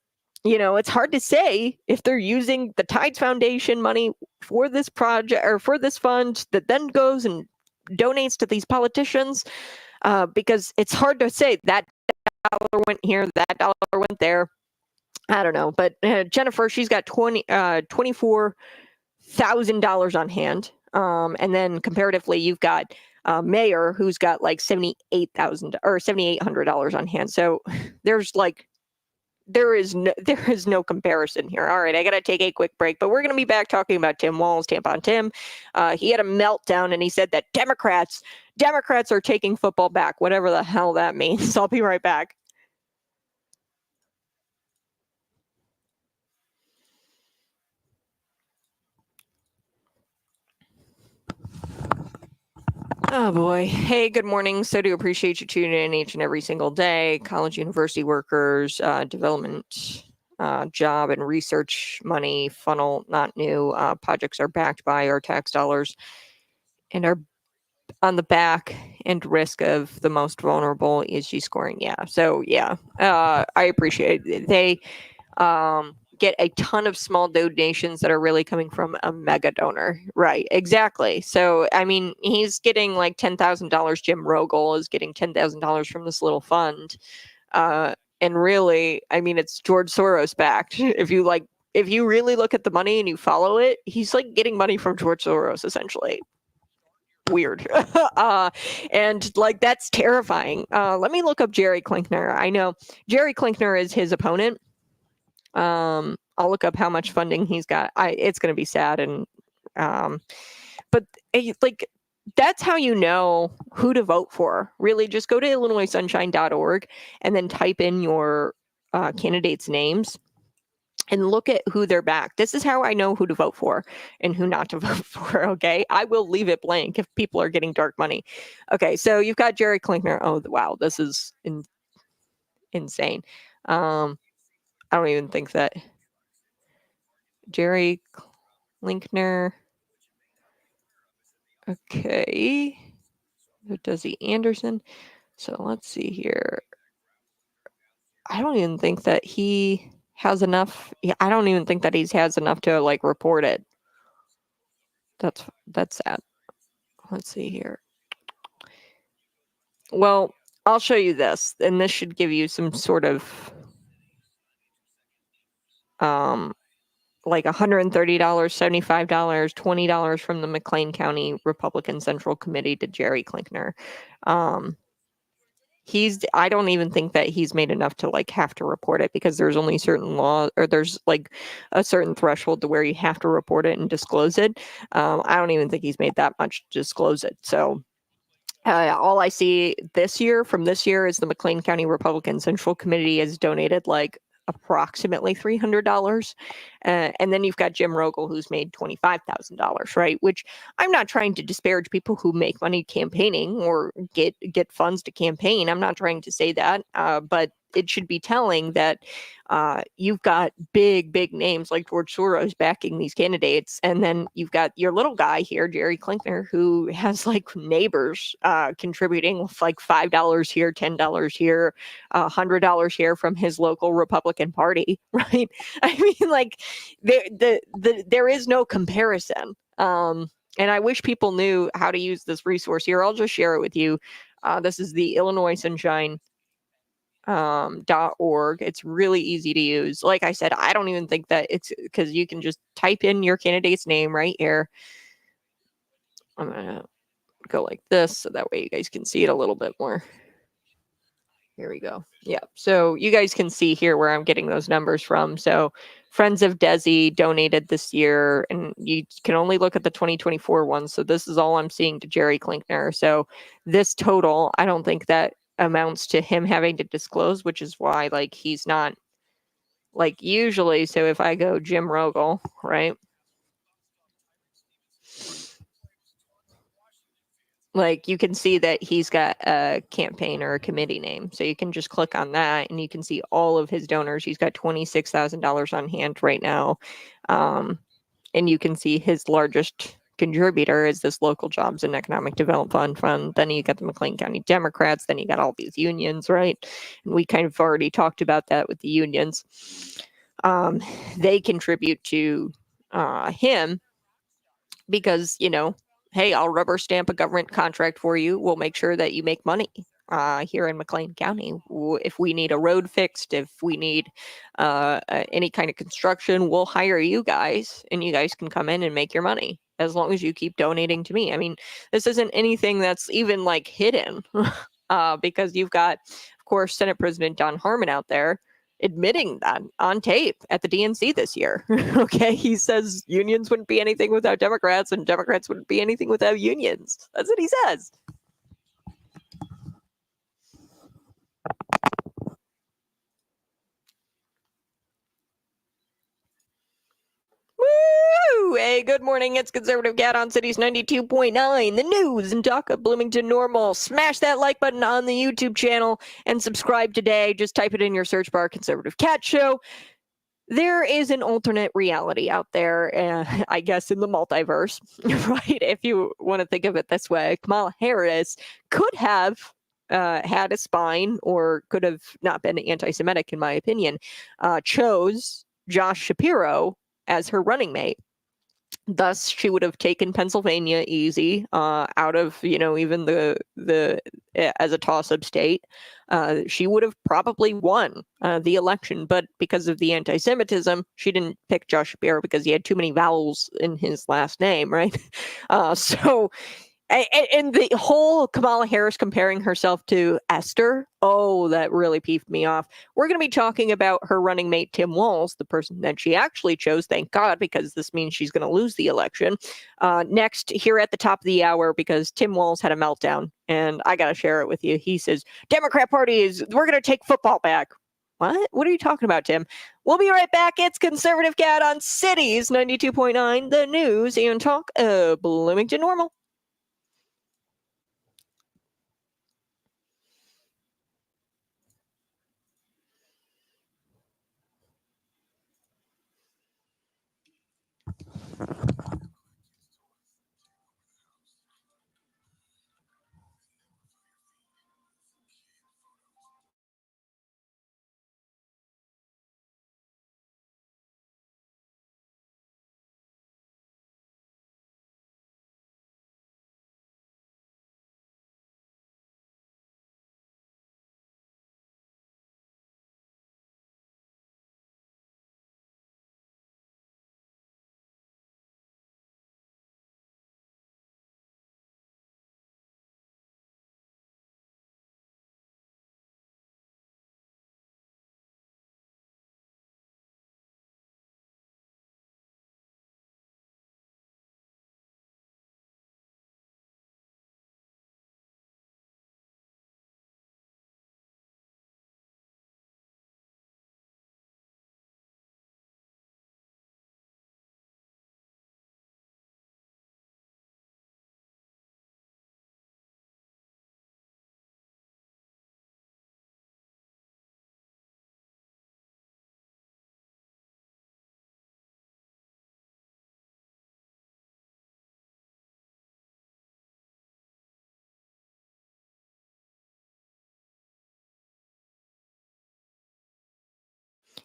it's hard to say if they're using the Tides Foundation money for this project or for this fund that then goes and donates to these politicians, because it's hard to say that dollar went here, that dollar went there. I don't know. But Jennifer, she's got $24,000 on hand. And then comparatively, you've got Mayor, who's got like $78,000 or $7,800 on hand. So there is no comparison here. All right, I got to take a quick break, but we're going to be back talking about Tim Walz, Tampon Tim. He had a meltdown and he said that Democrats are taking football back, whatever the hell that means. I'll be right back. Oh boy. Hey, good morning. So do appreciate you tuning in each and every single day. College, university workers, development, job and research money funnel, not new. Projects are backed by our tax dollars and are on the back and risk of the most vulnerable ESG scoring. Yeah. So yeah, I appreciate it. They get a ton of small donations that are really coming from a mega donor. Right. Exactly. So, I mean, he's getting like $10,000. Jim Rogal is getting $10,000 from this little fund. And really, I mean, it's George Soros backed. If you really look at the money and you follow it, he's like getting money from George Soros, essentially. Weird. And like, that's terrifying. Let me look up Jerry Klinkner. I know Jerry Klinkner is his opponent. I'll look up how much funding he's got. It's going to be sad. And, but like, that's how you know who to vote for. Really, just go to illinoissunshine.org and then type in your candidates' names and look at who they're back. This is how I know who to vote for and who not to vote for. Okay. I will leave it blank if people are getting dark money. Okay. So you've got Jerry Klinkner. Oh, wow. This is insane. I don't even think that Jerry Klinkner. Okay. Desi Anderson. So let's see here. I don't even think that he has enough. Yeah, I don't even think that he has enough to like report it. That's sad. Let's see here. Well, I'll show you this, and this should give you some sort of like $130, $75, $20 from the McLean County Republican Central Committee to Jerry Klinkner. I don't even think that he's made enough to like have to report it, because there's only certain law, or there's like a certain threshold to where you have to report it and disclose it. I don't even think he's made that much to disclose it. So all I see from this year is the McLean County Republican Central Committee has donated like approximately $300. And then you've got Jim Rogal, who's made $25,000, right? Which I'm not trying to disparage people who make money campaigning or get funds to campaign. I'm not trying to say that, but it should be telling that you've got big names like George Soros backing these candidates. And then you've got your little guy here, Jerry Klinkner, who has like neighbors contributing like $5 here, $10 here, $100 here from his local Republican Party, right? I mean, like there is no comparison. And I wish people knew how to use this resource here. I'll just share it with you. This is the Illinois Sunshine .org. It's really easy to use. Like I said, I don't even think that it's, because you can just type in your candidate's name right here. I'm gonna go like this so that way you guys can see it a little bit more. Here we go. Yeah. So you guys can see here where I'm getting those numbers from. So Friends of Desi donated this year, and you can only look at the 2024 one. So this is all I'm seeing to Jerry Klinkner. So this total, I don't think that amounts to him having to disclose, which is why like he's not like usually. So if I go Jim Rogal, right? Like you can see that he's got a campaign or a committee name. So you can just click on that and you can see all of his donors. He's got $26,000 on hand right now. And you can see his largest contributor is this local jobs and economic development fund. Then you got the McLean County Democrats. Then you got all these unions, right? And we kind of already talked about that with the unions. They contribute to him because, you know, hey, I'll rubber stamp a government contract for you. We'll make sure that you make money here in McLean County. If we need a road fixed, if we need any kind of construction, we'll hire you guys and you guys can come in and make your money as long as you keep donating to me. I mean, this isn't anything that's even like hidden because you've got, of course, Senate President Don Harmon out there admitting that on tape at the DNC this year. Okay, he says unions wouldn't be anything without Democrats and Democrats wouldn't be anything without unions. That's what he says. Woo! Hey, good morning. It's Conservative Cat on Cities 92.9, the news and talk of Bloomington Normal. Smash that like button on the YouTube channel and subscribe today. Just type it in your search bar, Conservative Cat Show. There is an alternate reality out there, I guess, in the multiverse, right? If you want to think of it this way, Kamala Harris could have had a spine or could have not been anti-Semitic, in my opinion, chose Josh Shapiro as her running mate. Thus, she would have taken Pennsylvania easy out of, you know, even the as a toss-up state. She would have probably won the election, but because of the anti-Semitism, she didn't pick Josh Shapiro because he had too many vowels in his last name, right? And the whole Kamala Harris comparing herself to Esther, oh, that really peeved me off. We're going to be talking about her running mate, Tim Walz, the person that she actually chose, thank God, because this means she's going to lose the election. Next, here at the top of the hour, because Tim Walz had a meltdown, and I got to share it with you. He says, Democrat Party we're going to take football back. What? What are you talking about, Tim? We'll be right back. It's Conservative Cat on Cities 92.9, the news and talk of Bloomington Normal.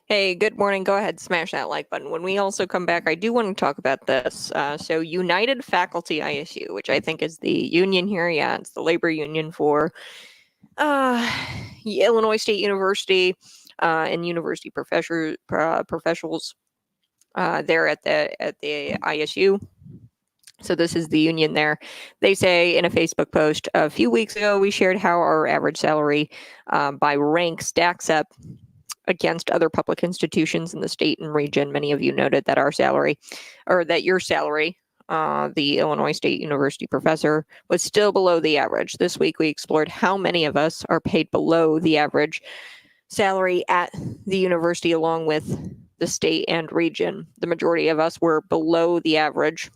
Hey, good morning. Go ahead, smash that like button. When we also come back, I do want to talk about this. So United Faculty ISU, which I think is the union here. Yeah, it's the labor union for Illinois State University and university professionals there at the ISU. So this is the union there. They say in a Facebook post a few weeks ago, we shared how our average salary by rank stacks up against other public institutions in the state and region. Many of you noted that our salary, or that your salary, the Illinois State University professor, was still below the average. This week, we explored how many of us are paid below the average salary at the university, along with the state and region. The majority of us were below the average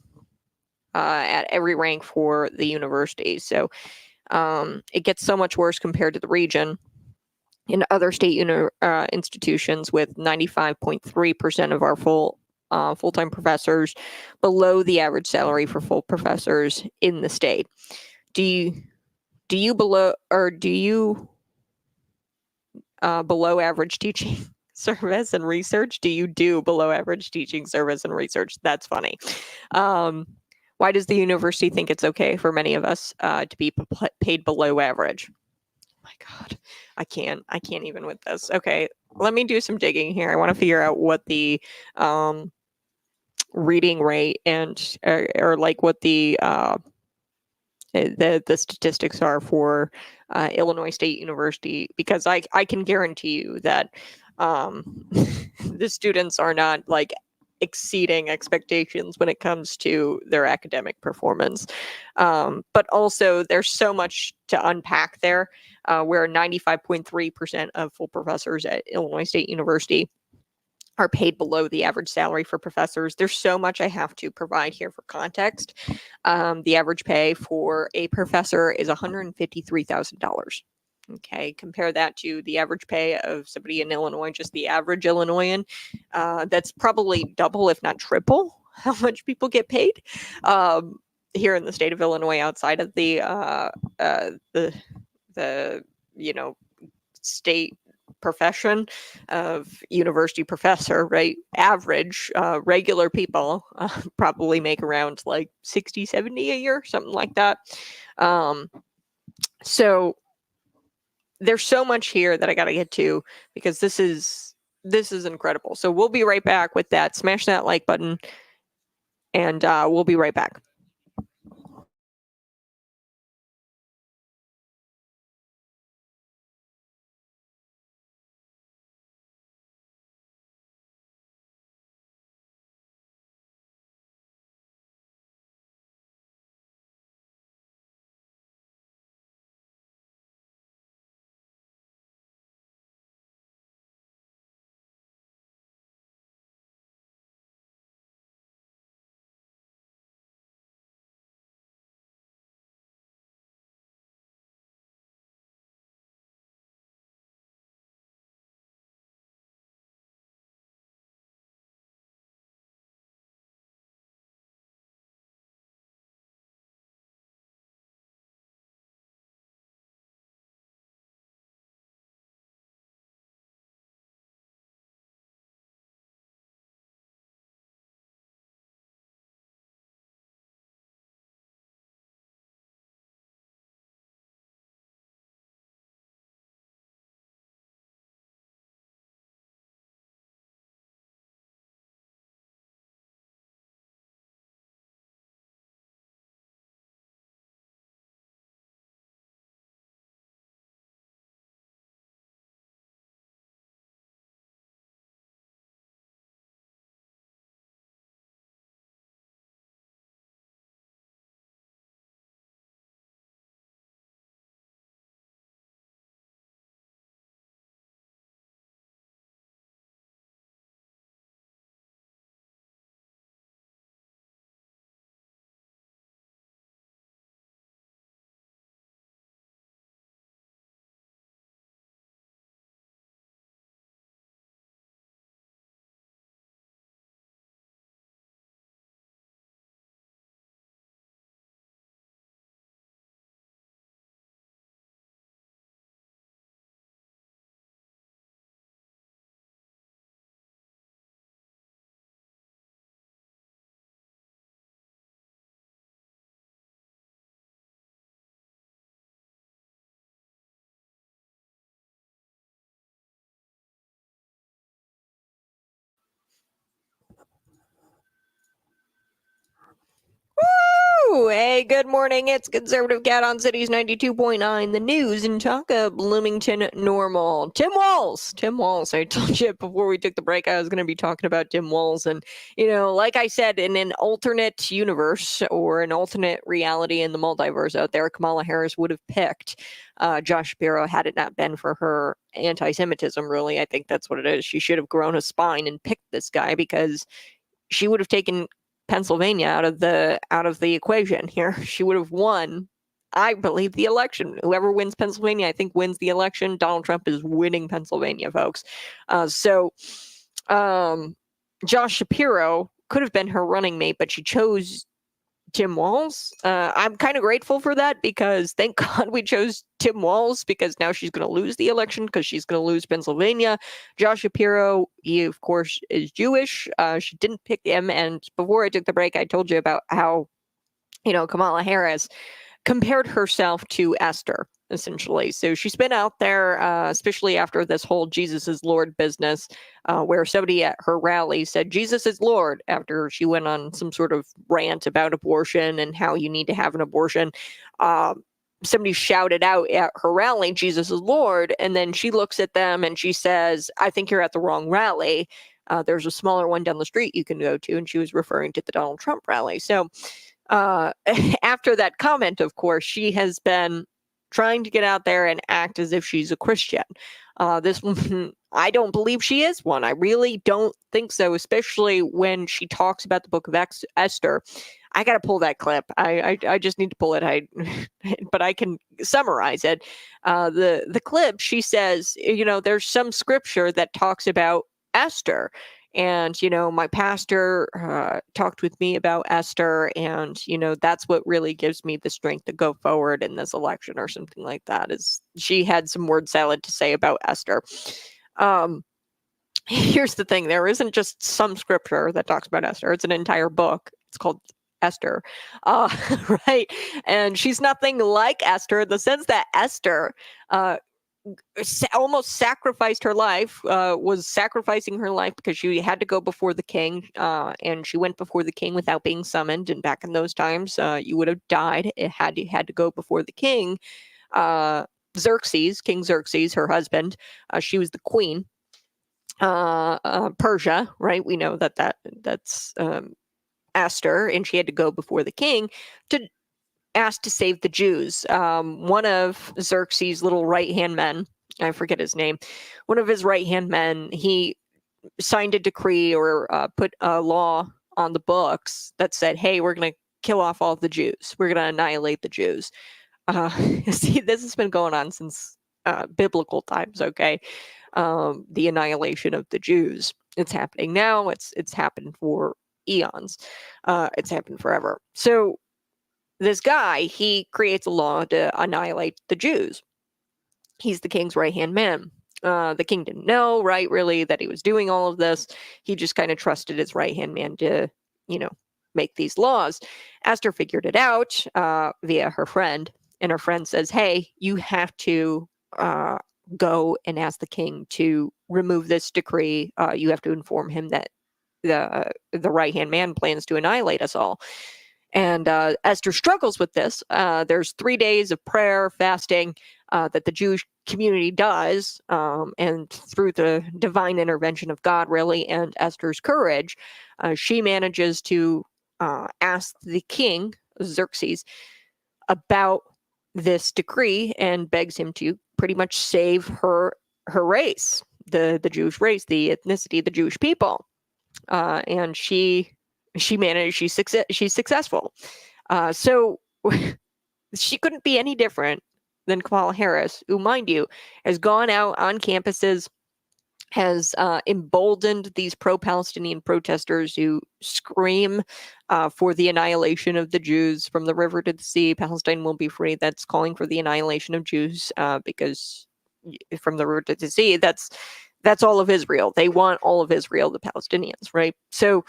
at every rank for the university. So it gets so much worse compared to the region. In other state institutions, with 95.3% of our full-time professors below the average salary for full professors in the state. Do you below average teaching service and research? Do you do below average teaching service and research? That's funny. Why does the university think it's okay for many of us to be paid below average? My God, I can't even with this. Okay, let me do some digging here. I want to figure out what the reading rate and or like what the statistics are for Illinois State University, because I can guarantee you that the students are not like exceeding expectations when it comes to their academic performance. But also there's so much to unpack there, where 95.3% of full professors at Illinois State University are paid below the average salary for professors. There's so much I have to provide here for context. The average pay for a professor is $153,000. Okay, compare that to the average pay of somebody in Illinois, just the average Illinoisan. That's probably double, if not triple, how much people get paid here in the state of Illinois, outside of the state profession of university professor, right? Average regular people probably make around like 60, 70 a year, something like that. So there's so much here that I got to get to, because this is incredible. So we'll be right back with that. Smash that like button, and we'll be right back. Woo! Hey, good morning. It's Conservative Cat on Cities 92.9, the news in Talka, Bloomington Normal. Tim Walz. I told you before we took the break I was going to be talking about Tim Walz. And, like I said, in an alternate universe or an alternate reality in the multiverse out there, Kamala Harris would have picked Josh Shapiro had it not been for her anti-Semitism, really. I think that's what it is. She should have grown a spine and picked this guy because she would have taken Pennsylvania out of the equation here. She would have won, I believe, the election. Whoever wins Pennsylvania, I think, wins the election. Donald Trump is winning Pennsylvania, folks. Josh Shapiro could have been her running mate, but she chose Tim Walz. I'm kind of grateful for that because thank God we chose Tim Walz because now she's going to lose the election because she's going to lose Pennsylvania. Josh Shapiro, he of course is Jewish. She didn't pick him. And before I took the break, I told you about how, Kamala Harris compared herself to Esther, essentially. So she's been out there, especially after this whole Jesus is Lord business, where somebody at her rally said Jesus is Lord after she went on some sort of rant about abortion and how you need to have an abortion. Somebody shouted out at her rally, Jesus is Lord. And then she looks at them and she says, I think you're at the wrong rally. There's a smaller one down the street you can go to. And she was referring to the Donald Trump rally. So after that comment, of course, she has been trying to get out there and act as if she's a Christian. This woman, I don't believe she is one. I really don't think so, especially when she talks about the book of Esther. I got to pull that clip. I just need to pull it. But I can summarize it. The clip, she says, there's some scripture that talks about Esther. And, my pastor talked with me about Esther, and, that's what really gives me the strength to go forward in this election or something like that, is she had some word salad to say about Esther. Here's the thing. There isn't just some scripture that talks about Esther. It's an entire book. It's called Esther. Right. And she's nothing like Esther in the sense that Esther, almost sacrificed her life, was sacrificing her life because she had to go before the king, and she went before the king without being summoned. And back in those times, you would have died had you had to go before the king. King Xerxes, her husband, she was the queen. Persia, right? We know that's Esther, and she had to go before the king to asked to save the Jews. One of Xerxes' little right-hand men, I forget his name, one of his right-hand men, he signed a decree or put a law on the books that said, hey, we're going to kill off all the Jews. We're going to annihilate the Jews. See, this has been going on since biblical times, okay? The annihilation of the Jews. It's happening now. It's happened for eons. It's happened forever. So this guy, he creates a law to annihilate the Jews. He's the king's right-hand man. The king didn't know, right, really, that he was doing all of this. He just kind of trusted his right-hand man to, make these laws. Esther figured it out via her friend, and her friend says, hey, you have to go and ask the king to remove this decree. You have to inform him that the right-hand man plans to annihilate us all. And Esther struggles with this. There's 3 days of prayer, fasting that the Jewish community does, and through the divine intervention of God, really, and Esther's courage, she manages to ask the king, Xerxes, about this decree and begs him to pretty much save her race, the Jewish race, the ethnicity, the Jewish people. And she managed, she's successful. So she couldn't be any different than Kamala Harris, who, mind you, has gone out on campuses, has emboldened these pro-Palestinian protesters who scream for the annihilation of the Jews from the river to the sea. Palestine will be free. That's calling for the annihilation of Jews because from the river to the sea, that's all of Israel. They want all of Israel, the Palestinians, right? So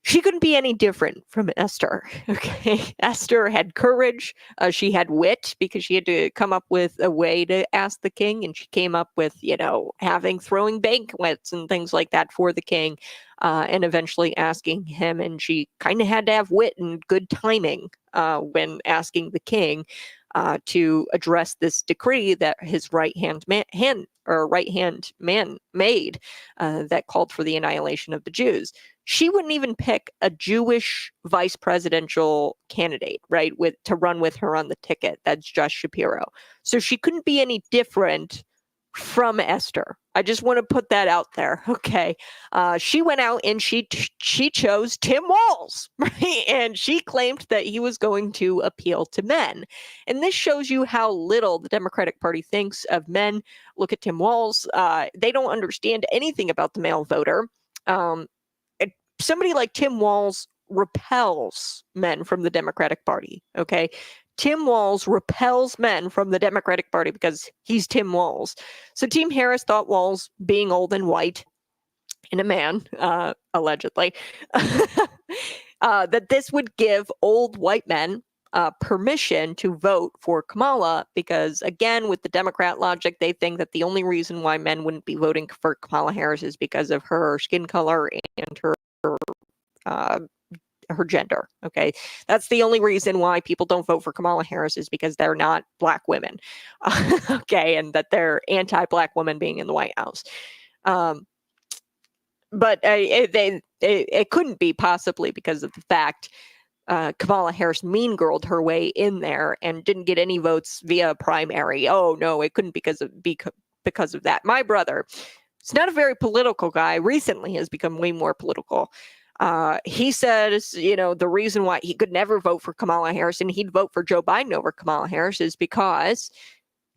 she couldn't be any different from Esther. Okay, Esther had courage. She had wit because she had to come up with a way to ask the king, and she came up with, throwing banquets and things like that for the king. and eventually asking him, and she kind of had to have wit and good timing when asking the king to address this decree that his right hand man made that called for the annihilation of the Jews. She wouldn't even pick a Jewish vice presidential candidate, right, to run with her on the ticket. That's Josh Shapiro. So she couldn't be any different from Esther. I just want to put that out there. Okay. She went out and she chose Tim Walz, right? And she claimed that he was going to appeal to men. And this shows you how little the Democratic Party thinks of men. Look at Tim Walz. They don't understand anything about the male voter. Somebody like Tim Walz repels men from the Democratic Party. Okay. Tim Walz repels men from the Democratic Party because he's Tim Walz. So Team Harris thought Walz, being old and white and a man, allegedly, that this would give old white men permission to vote for Kamala because, again, with the Democrat logic, they think that the only reason why men wouldn't be voting for Kamala Harris is because of her skin color and her gender. Okay, that's the only reason why people don't vote for Kamala Harris is because they're not Black women. Okay, and that they're anti-Black women being in the White House. But it couldn't be possibly because of the fact Kamala Harris mean girled her way in there and didn't get any votes via primary. Oh no, it couldn't because of that. My brother, he's not a very political guy. Recently has become way more political. He says, the reason why he could never vote for Kamala Harris and he'd vote for Joe Biden over Kamala Harris is because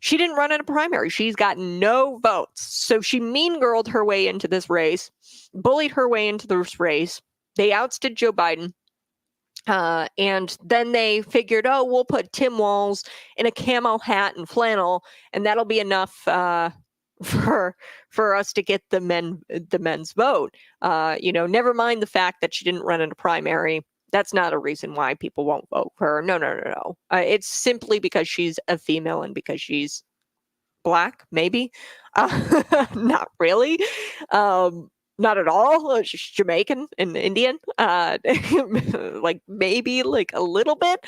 she didn't run in a primary. She's got no votes. So she mean girled her way into this race, bullied her way into this race. They ousted Joe Biden. And then they figured, we'll put Tim Walz in a camo hat and flannel, and that'll be enough for us to get the men's vote. Never mind the fact that she didn't run in a primary. That's not a reason why people won't vote for her. No. It's simply because she's a female and because she's Black, maybe. Not really. Not at all. She's Jamaican and Indian. Maybe a little bit.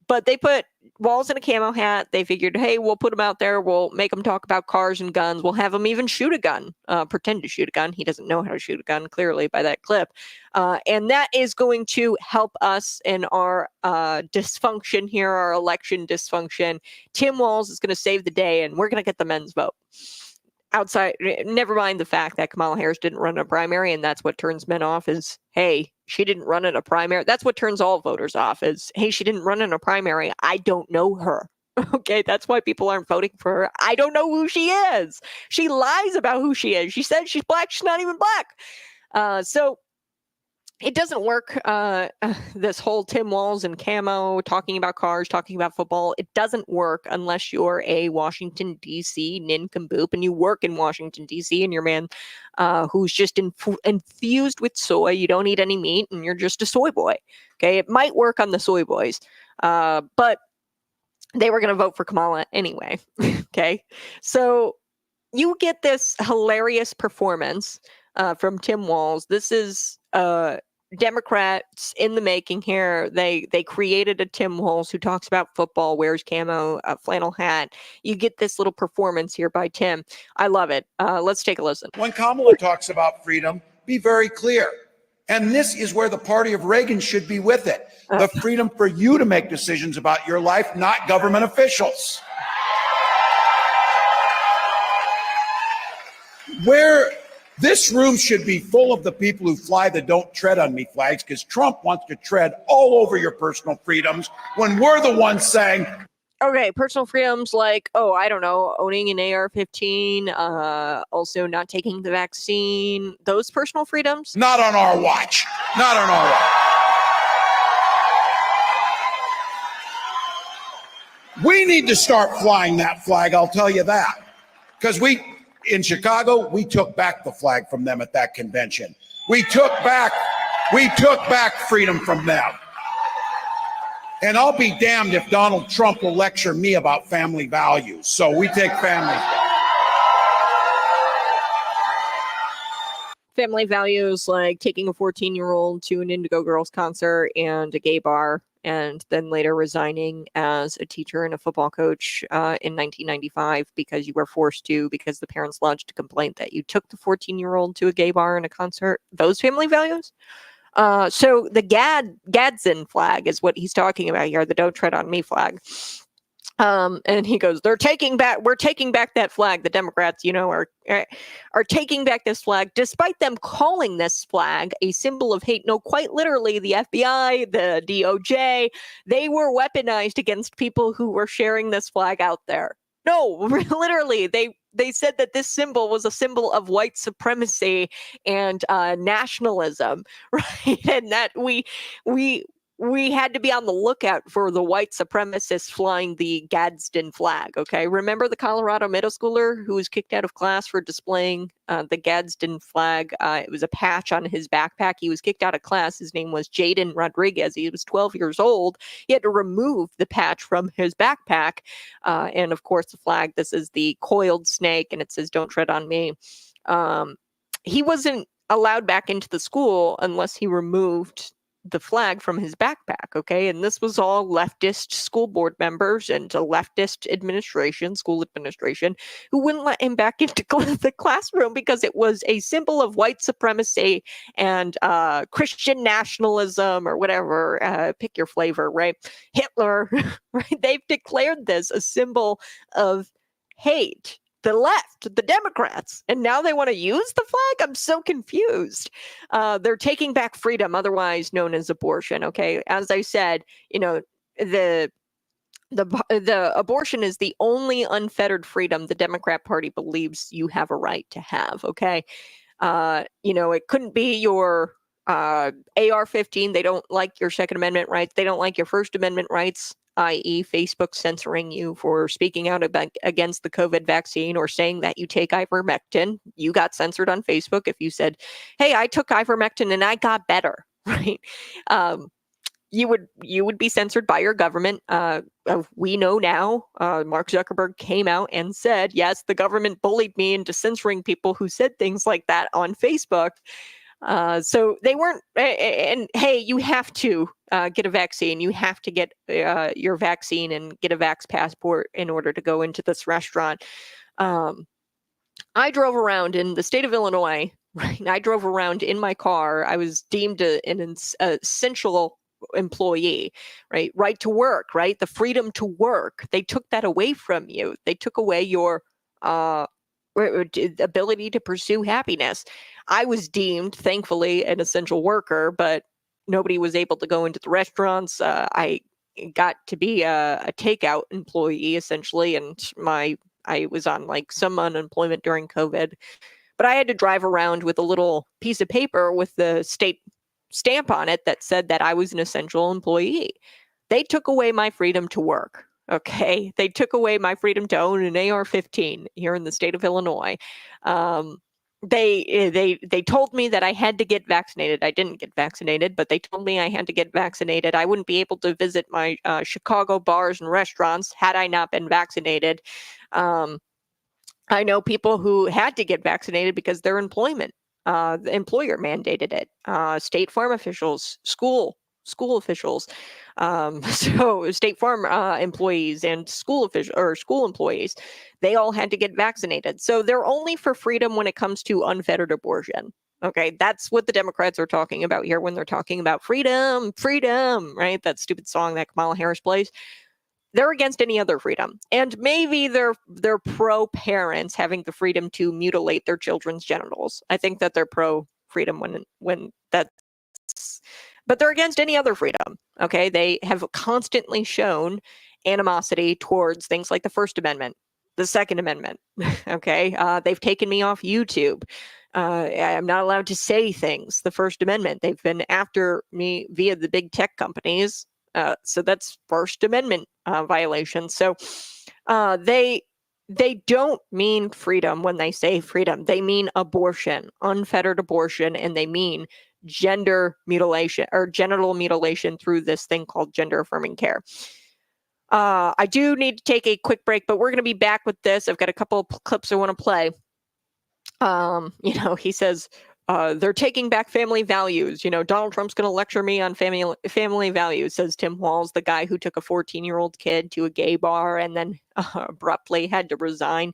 But they put Walz in a camo hat. They figured, hey, we'll put him out there. We'll make him talk about cars and guns. We'll have him even shoot a gun, pretend to shoot a gun. He doesn't know how to shoot a gun, clearly, by that clip. And that is going to help us in our dysfunction here, our election dysfunction. Tim Walz is going to save the day, and we're going to get the men's vote. Outside, never mind the fact that Kamala Harris didn't run a primary, and that's what turns men off is, hey, she didn't run in a primary. That's what turns all voters off is, hey, she didn't run in a primary. I don't know her. Okay, that's why people aren't voting for her. I don't know who she is. She lies about who she is. She said she's Black. She's not even Black. So it doesn't work. This whole Tim Walz and camo, talking about cars, talking about football, it doesn't work unless you're a Washington, D.C. nincompoop and you work in Washington, D.C. and you're a man who's just infused with soy. You don't eat any meat and you're just a soy boy. Okay, it might work on the soy boys, but they were going to vote for Kamala anyway. Okay, so you get this hilarious performance from Tim Walz. This is Democrats in the making here. They created a Tim Walz who talks about football, wears camo, flannel hat. You get this little performance here by Tim. I love it. Let's take a listen. When Kamala talks about freedom, be very clear. And this is where the party of Reagan should be with it. The freedom for you to make decisions about your life, not government officials. Where this room should be full of the people who fly the "don't tread on me" flags, because Trump wants to tread all over your personal freedoms when we're the ones saying, okay, personal freedoms like, I don't know, owning an AR-15, also not taking the vaccine, those personal freedoms? not on our watch. Not on our watch. We need to start flying that flag, I'll tell you that. Because in Chicago, we took back the flag from them at that convention. We took back freedom from them. And I'll be damned if Donald Trump will lecture me about family values. So we take family. family values like taking a 14-year-old to an Indigo Girls concert and a gay bar, and then later resigning as a teacher and a football coach in 1995 because you were forced to, because the parents lodged a complaint that you took the 14-year-old to a gay bar and a concert. Those family values. So the Gadsden flag is what he's talking about here, the "Don't Tread on Me" flag. And he goes, we're taking back that flag. The Democrats, are taking back this flag, despite them calling this flag a symbol of hate. No, quite literally, the FBI, the DOJ, they were weaponized against people who were sharing this flag out there. No, literally, they said that this symbol was a symbol of white supremacy and nationalism, right? And that we had to be on the lookout for the white supremacists flying the Gadsden flag, okay? Remember the Colorado middle schooler who was kicked out of class for displaying the Gadsden flag? It was a patch on his backpack. He was kicked out of class. His name was Jaden Rodriguez. He was 12 years old. He had to remove the patch from his backpack. And of course, the flag, this is the coiled snake, and it says, "Don't tread on me." He wasn't allowed back into the school unless he removed the flag from his backpack, okay? And this was all leftist school board members and a leftist school administration, who wouldn't let him back into the classroom because it was a symbol of white supremacy and Christian nationalism or whatever, pick your flavor, right? Hitler, right? They've declared this a symbol of hate. The left, the Democrats, and now they want to use the flag? I'm so confused. They're taking back freedom, otherwise known as abortion, okay? As I said, the abortion is the only unfettered freedom the Democrat Party believes you have a right to have, okay? It couldn't be your AR-15. They don't like your Second Amendment rights. They don't like your First Amendment rights, i.e. Facebook censoring you for speaking out against the COVID vaccine or saying that you take ivermectin. You got censored on Facebook if you said, "Hey, I took ivermectin and I got better," right? You would be censored by your government. We know now, Mark Zuckerberg came out and said, yes, the government bullied me into censoring people who said things like that on Facebook. So they weren't, and hey, you have to get a vaccine. You have to get your vaccine and get a vax passport in order to go into this restaurant. I drove around in the state of Illinois, right? I drove around in my car. I was deemed an essential employee, right? Right to work, right? The freedom to work. They took that away from you. They took away your ability to pursue happiness. I was deemed, thankfully, an essential worker, but nobody was able to go into the restaurants. I got to be a takeout employee, essentially, and I was on like some unemployment during COVID, but I had to drive around with a little piece of paper with the state stamp on it that said that I was an essential employee. They took away my freedom to work. Okay, they took away my freedom to own an AR-15 here in the state of Illinois. They told me that I had to get vaccinated. I didn't get vaccinated, but they told me I had to get vaccinated. I wouldn't be able to visit my Chicago bars and restaurants had I not been vaccinated. I know people who had to get vaccinated because their employment, the employer mandated it. State Farm officials, school officials, so State Farm employees and school employees, they all had to get vaccinated. So they're only for freedom when it comes to unfettered abortion. Okay, that's what the Democrats are talking about here when they're talking about freedom, right? That stupid song that Kamala Harris plays. They're against any other freedom. And maybe they're pro parents having the freedom to mutilate their children's genitals. I think that they're pro freedom when that's, but they're against any other freedom. Okay, they have constantly shown animosity towards things like the First Amendment, the Second Amendment. Okay, they've taken me off YouTube. I'm not allowed to say things. The First Amendment. They've been after me via the big tech companies. So that's First Amendment violations. So they don't mean freedom when they say freedom. They mean abortion, unfettered abortion, and they mean gender mutilation or genital mutilation through this thing called gender affirming care. I do need to take a quick break, but we're going to be back with this. I've got a couple of clips I want to play. He says, they're taking back family values. Donald Trump's going to lecture me on family values, says Tim Walz, the guy who took a 14-year-old kid to a gay bar and then abruptly had to resign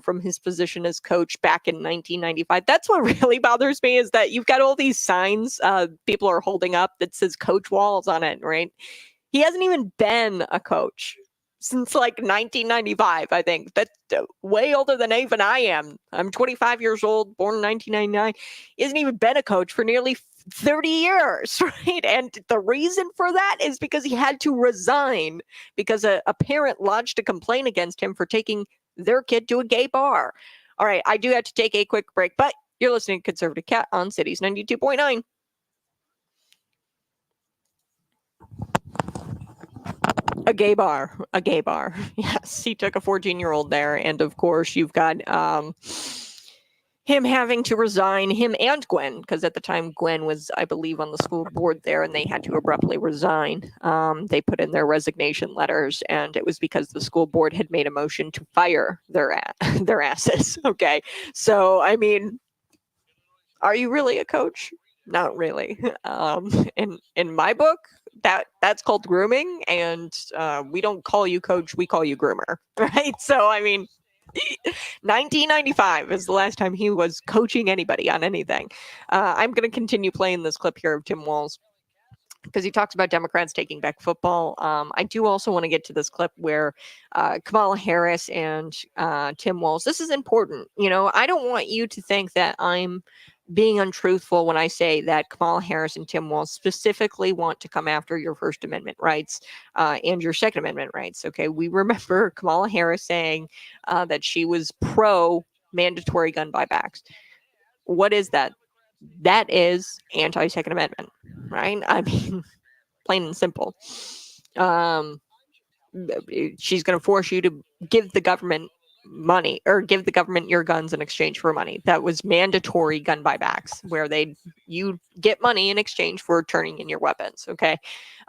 from his position as coach back in 1995. That's what really bothers me, is that you've got all these signs people are holding up that says Coach Walz on it, right? He hasn't even been a coach since like 1995, I think. That's way older than even I am. I'm 25 years old, born in 1999. He hasn't even been a coach for nearly 30 years, right? And the reason for that is because he had to resign because a parent lodged a complaint against him for taking their kid to a gay bar. All right, I do have to take a quick break, but you're listening to Conservative Cat on Cities 92.9. A gay bar. Yes, he took a 14-year-old there. And of course, you've got him having to resign, him and Gwen, because at the time Gwen was, I believe, on the school board there, and they had to abruptly resign. They put in their resignation letters, and it was because the school board had made a motion to fire their asses. Okay, so I mean, are you really a coach? Not really. In my book, that's called grooming, and we don't call you coach, we call you groomer, right? So I mean, 1995 is the last time he was coaching anybody on anything. I'm going to continue playing this clip here of Tim Walz because he talks about Democrats taking back football. I do also want to get to this clip where Kamala Harris and Tim Walz. This is important. I don't want you to think that I'm being untruthful when I say that Kamala Harris and Tim Walz specifically want to come after your First Amendment rights and your Second Amendment rights. Okay, we remember Kamala Harris saying that she was pro mandatory gun buybacks. What is that? That is anti-Second Amendment, right? I mean, plain and simple. She's going to force you to give the government money, or give the government your guns in exchange for money. That was mandatory gun buybacks, where you get money in exchange for turning in your weapons. Okay.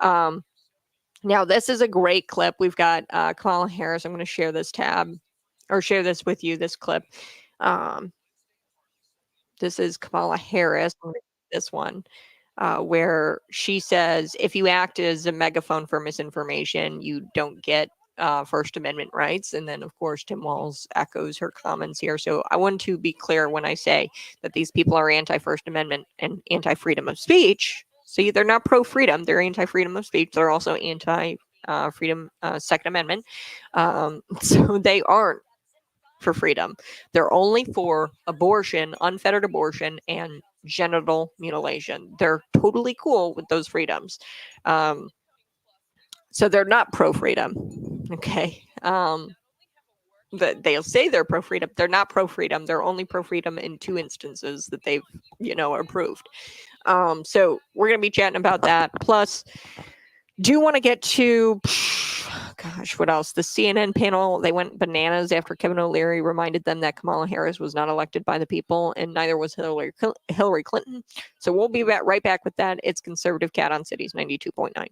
Now this is a great clip. We've got Kamala Harris. I'm going to share this tab, or share this with you, this clip. This is Kamala Harris. This one. Where she says, if you act as a megaphone for misinformation, you don't get First Amendment rights. And then, of course, Tim Walz echoes her comments here. So I want to be clear when I say that these people are anti-First Amendment and anti-freedom of speech. See, they're not pro-freedom. They're anti-freedom of speech. They're also anti-freedom Second Amendment. So they aren't for freedom. They're only for abortion, unfettered abortion, and genital mutilation. They're totally cool with those freedoms. So they're not pro-freedom. Okay. They'll say they're pro-freedom. They're not pro-freedom. They're only pro-freedom in 2 instances that they've, approved. So we're going to be chatting about that. Plus, do want to get to, gosh, what else? The CNN panel, they went bananas after Kevin O'Leary reminded them that Kamala Harris was not elected by the people, and neither was Hillary Clinton. So we'll be right back with that. It's Conservative Cat on Cities 92.9.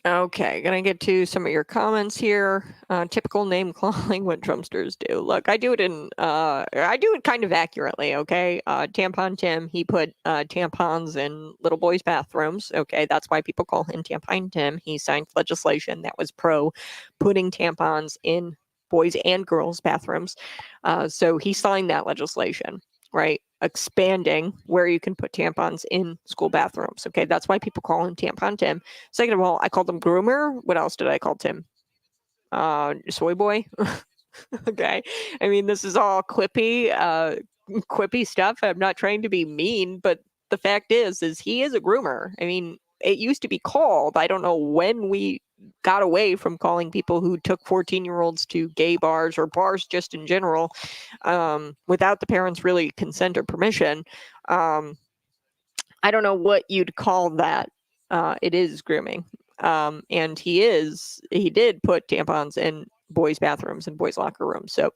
Okay, gonna get to some of your comments here. Typical name calling, what Trumpsters do. Look, I do it kind of accurately. Okay, Tampon Tim, he put tampons in little boys' bathrooms. Okay, that's why people call him Tampon Tim. He signed legislation that was pro putting tampons in boys and girls' bathrooms. So he signed that legislation, right? Expanding where you can put tampons in school bathrooms. Okay, that's why people call him Tampon Tim. Second of all, I called him groomer. What else did I call Tim? Soy boy. Okay, I mean, this is all quippy stuff. I'm not trying to be mean, but the fact is he is a groomer. I mean, it used to be called. I don't know when we got away from calling people who took 14-year-olds to gay bars or bars just in general, without the parents really consent or permission. I don't know what you'd call that. It is grooming. And he did put tampons in boys' bathrooms and boys' locker rooms. So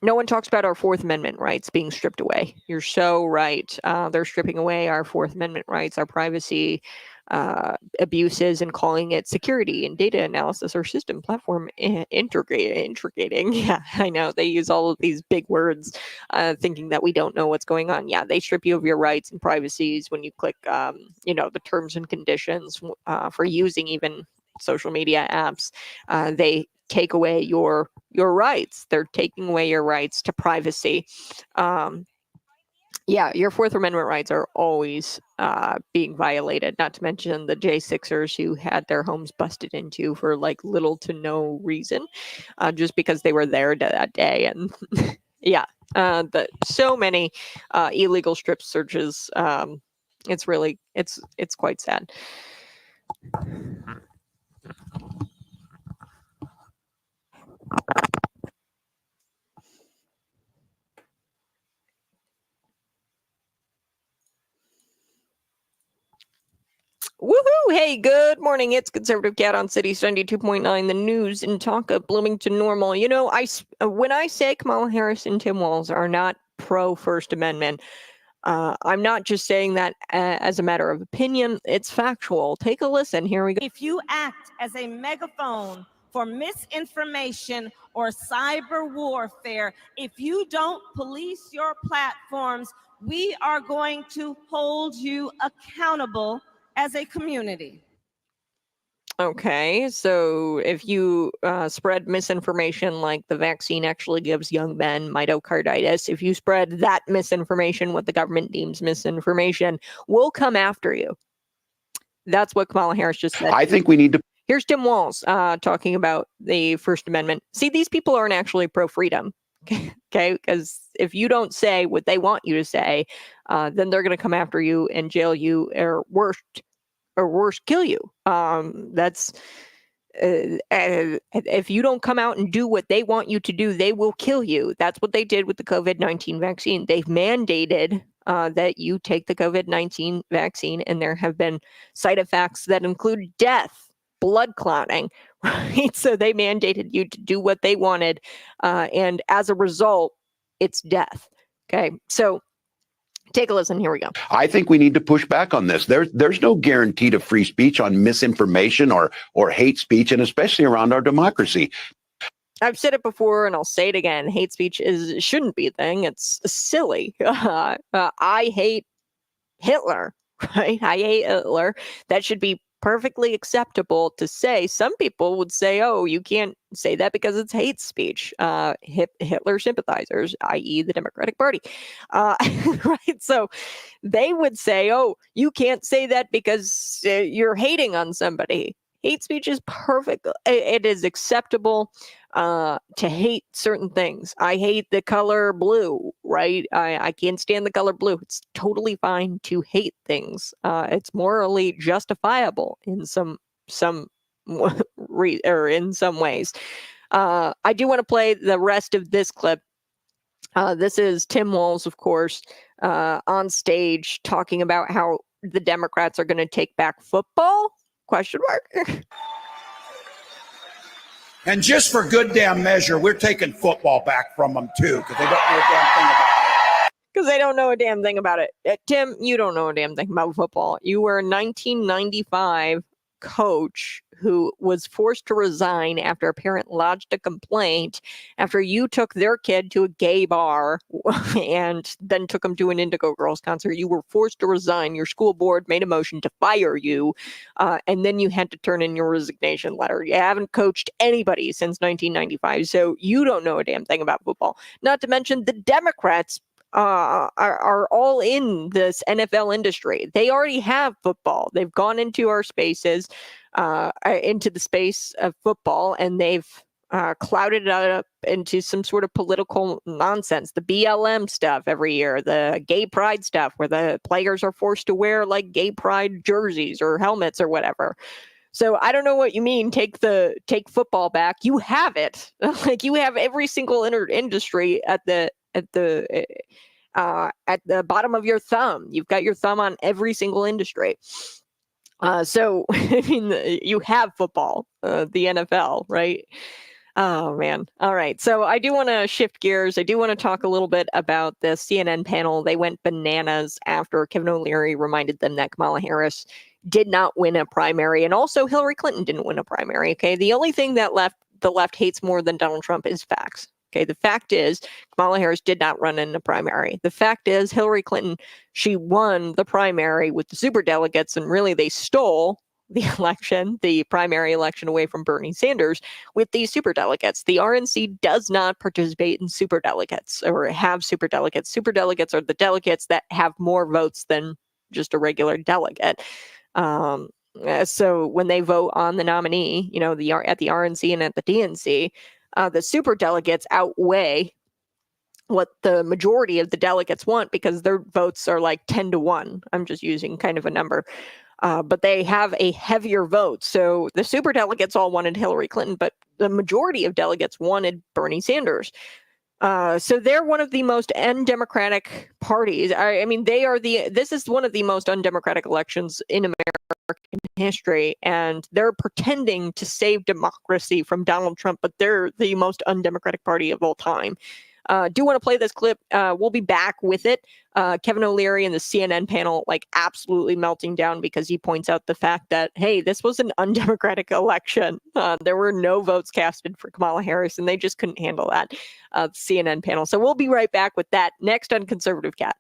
no one talks about our Fourth Amendment rights being stripped away. You're so right. They're stripping away our Fourth Amendment rights, our privacy abuses, and calling it security and data analysis or system platform integrating. Yeah, I know. They use all of these big words, thinking that we don't know what's going on. Yeah, they strip you of your rights and privacies when you click, the terms and conditions for using even social media apps. They take away your rights. They're taking away your rights to privacy. Yeah, your Fourth Amendment rights are always being violated, not to mention the J6ers who had their homes busted into for like little to no reason, just because they were there that day. And yeah, so many illegal strip searches. It's really, it's quite sad. Woohoo! Hey, good morning. It's Conservative Cat on City 72.9, the news and talk of Bloomington Normal. You know, when I say Kamala Harris and Tim Walz are not pro First Amendment, I'm not just saying that as a matter of opinion. It's factual. Take a listen. Here we go. If you act as a megaphone for misinformation or cyber warfare, if you don't police your platforms, we are going to hold you accountable as a community. Okay, so if you spread misinformation like the vaccine actually gives young men myocarditis, if you spread that misinformation, what the government deems misinformation, we'll come after you. That's what Kamala Harris just said. I think we need to. Here's Tim Walz talking about the First Amendment. See, these people aren't actually pro-freedom. Okay, because if you don't say what they want you to say, then they're going to come after you and jail you, or worse, kill you. That's if you don't come out and do what they want you to do, they will kill you. That's what they did with the COVID-19 vaccine. They've mandated that you take the COVID-19 vaccine, and there have been side effects that include death, blood clotting, right? So they mandated you to do what they wanted, and as a result, it's death. Okay, so take a listen. Here we go. I think we need to push back on this. There's no guarantee to free speech on misinformation or hate speech, and especially around our democracy. I've said it before, and I'll say it again. Hate speech shouldn't be a thing. It's silly. I hate Hitler, right? I hate Hitler. That should be perfectly acceptable to say. Some people would say, oh, you can't say that because it's hate speech. Hitler sympathizers, i.e. the Democratic Party. Right? So they would say, oh, you can't say that because you're hating on somebody. Hate speech is perfect. It is acceptable to hate certain things. I hate the color blue, right? I can't stand the color blue. It's totally fine to hate things. It's morally justifiable in some or in some ways. I do want to play the rest of this clip. This is Tim Walz, of course, on stage talking about how the Democrats are going to take back football. Question mark. And just for good damn measure, we're taking football back from them too, because they don't know a damn thing about it. Because they don't know a damn thing about it. Tim, you don't know a damn thing about football. You were a 1995 coach who was forced to resign after a parent lodged a complaint after you took their kid to a gay bar and then took them to an Indigo Girls concert. You were forced to resign. Your school board made a motion to fire you, and then you had to turn in your resignation letter. You haven't coached anybody since 1995, so you don't know a damn thing about football. Not to mention the Democrats are all in this NFL industry. They already have football. They've gone into our spaces, into the space of football, and they've clouded it up into some sort of political nonsense. The BLM stuff every year, the gay pride stuff where the players are forced to wear like gay pride jerseys or helmets or whatever. So I don't know what you mean. Take football back. You have it. Like you have every single industry at the bottom of your thumb. You've got your thumb on every single industry. So I mean, you have football, the NFL, right? Oh man. All right. So I do want to shift gears. I do want to talk a little bit about the CNN panel. They went bananas after Kevin O'Leary reminded them that Kamala Harris did not win a primary, and also Hillary Clinton didn't win a primary. Okay. The only thing that the left hates more than Donald Trump is facts. Okay. The fact is Kamala Harris did not run in a primary. The fact is Hillary Clinton, she won the primary with the superdelegates, and really they stole the primary election away from Bernie Sanders with these superdelegates. The RNC does not participate in superdelegates or have superdelegates. Superdelegates are the delegates that have more votes than just a regular delegate. So when they vote on the nominee, at the RNC and at the DNC, the superdelegates outweigh what the majority of the delegates want because their votes are like 10-1. I'm just using kind of a number. But they have a heavier vote. So the superdelegates all wanted Hillary Clinton, but the majority of delegates wanted Bernie Sanders. So they're one of the most undemocratic parties. I mean, this is one of the most undemocratic elections in American history, and they're pretending to save democracy from Donald Trump, but they're the most undemocratic party of all time. Do want to play this clip. We'll be back with it. Kevin O'Leary and the CNN panel absolutely melting down because he points out the fact that, hey, this was an undemocratic election. There were no votes casted for Kamala Harris, and they just couldn't handle that. The CNN panel. So we'll be right back with that next on Conservative Cat.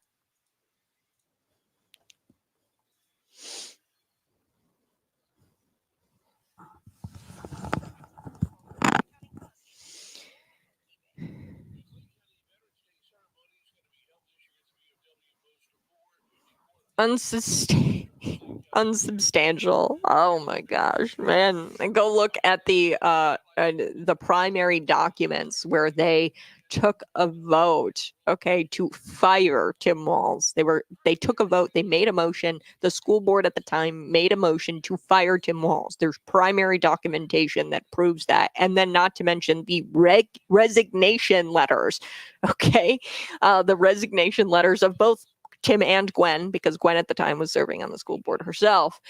Unsubstantial. Oh my gosh, man! And go look at the primary documents where they took a vote, to fire Tim Walz. They took a vote. They made a motion. The school board at the time made a motion to fire Tim Walz. There's primary documentation that proves that, and then not to mention the resignation letters. The resignation letters of both Tim and Gwen, because Gwen at the time was serving on the school board herself.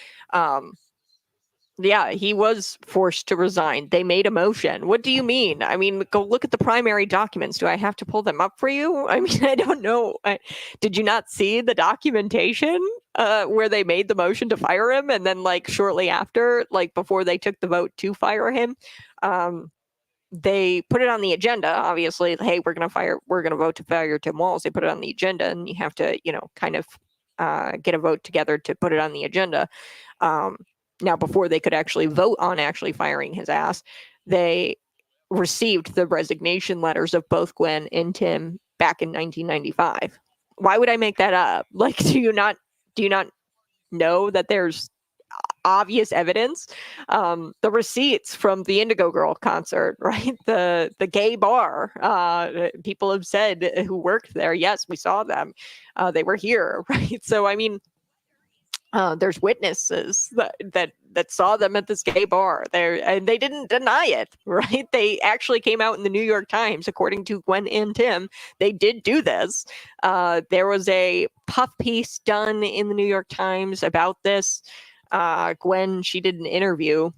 He was forced to resign. They made a motion. What do you mean? I mean, go look at the primary documents. Do I have to pull them up for you? I mean, I don't know. Did you not see the documentation where they made the motion to fire him? And then shortly after, before they took the vote to fire him, they put it on the agenda. Obviously, hey, we're going to vote to fire Tim Walz. They put it on the agenda, and you have to, kind of get a vote together to put it on the agenda. Now, before they could actually vote on actually firing his ass, they received the resignation letters of both Gwen and Tim back in 1995. Why would I make that up? Do you not know that there's obvious evidence? The receipts from the Indigo Girl concert, right? The gay bar. People have said who worked there, yes, we saw them. They were here, right? So I mean, there's witnesses that saw them at this gay bar there, and they didn't deny it, right? They actually came out in the New York Times, according to Gwen and Tim. They did do this. There was a puff piece done in the New York Times about this. Gwen, she did an interview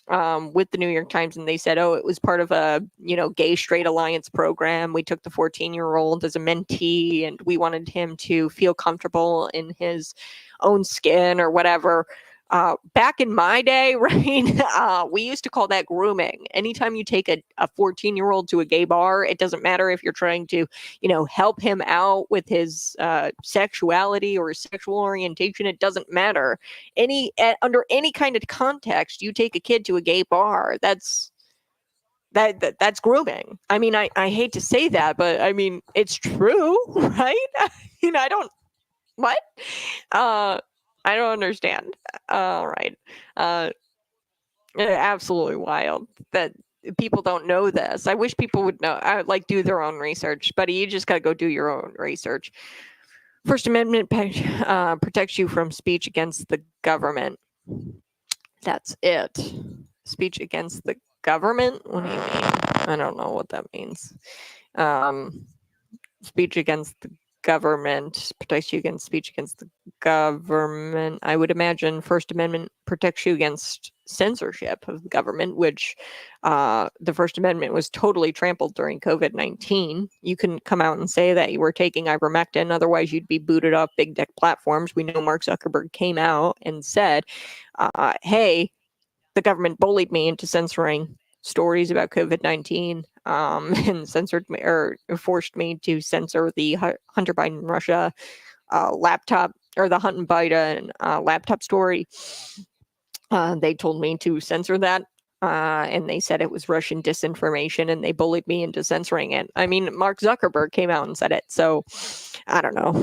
with the New York Times, and they said, it was part of a, gay straight alliance program. We took the 14-year-old as a mentee, and we wanted him to feel comfortable in his own skin or whatever. Back in my day, right, we used to call that grooming. Anytime you take a 14-year-old to a gay bar, it doesn't matter if you're trying to, help him out with his sexuality or his sexual orientation. It doesn't matter. Under any kind of context, you take a kid to a gay bar, that's grooming. I mean, I hate to say that, but I mean, it's true, right? I don't, what? I don't understand. All right. Absolutely wild that people don't know this. I wish people would know. I would like do their own research, but you just got to go do your own research. First Amendment protects you from speech against the government. That's it. Speech against the government? What do you mean? I don't know what that means. Speech against the government protects you against speech against the government. I would imagine First Amendment protects you against censorship of the government, which the First Amendment was totally trampled during COVID-19. You couldn't come out and say that you were taking ivermectin, otherwise you'd be booted off big tech platforms. We know Mark Zuckerberg came out and said, hey, the government bullied me into censoring stories about COVID-19 and censored me or forced me to censor the Hunter Biden Russia laptop or the Hunter Biden laptop story. They told me to censor that. And they said it was Russian disinformation and they bullied me into censoring it. I mean, Mark Zuckerberg came out and said it. So I don't know.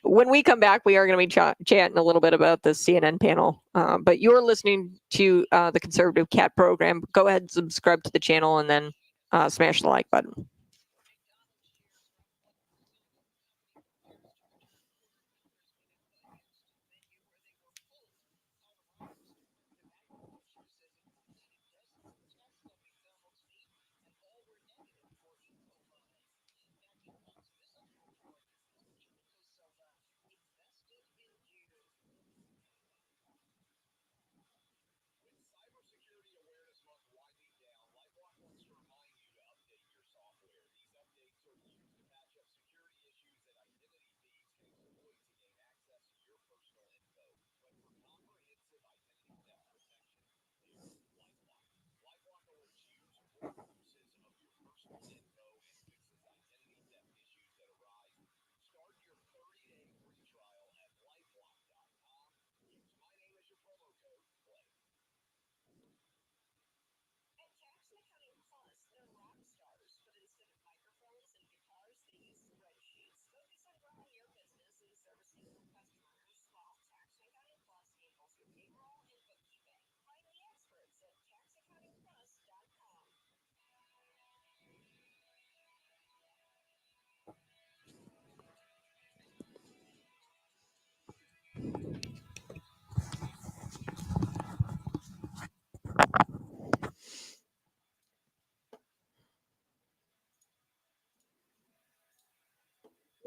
When we come back, we are going to be chatting a little bit about the CNN panel. But you're listening to the Conservative Cat program. Go ahead and subscribe to the channel and then smash the like button.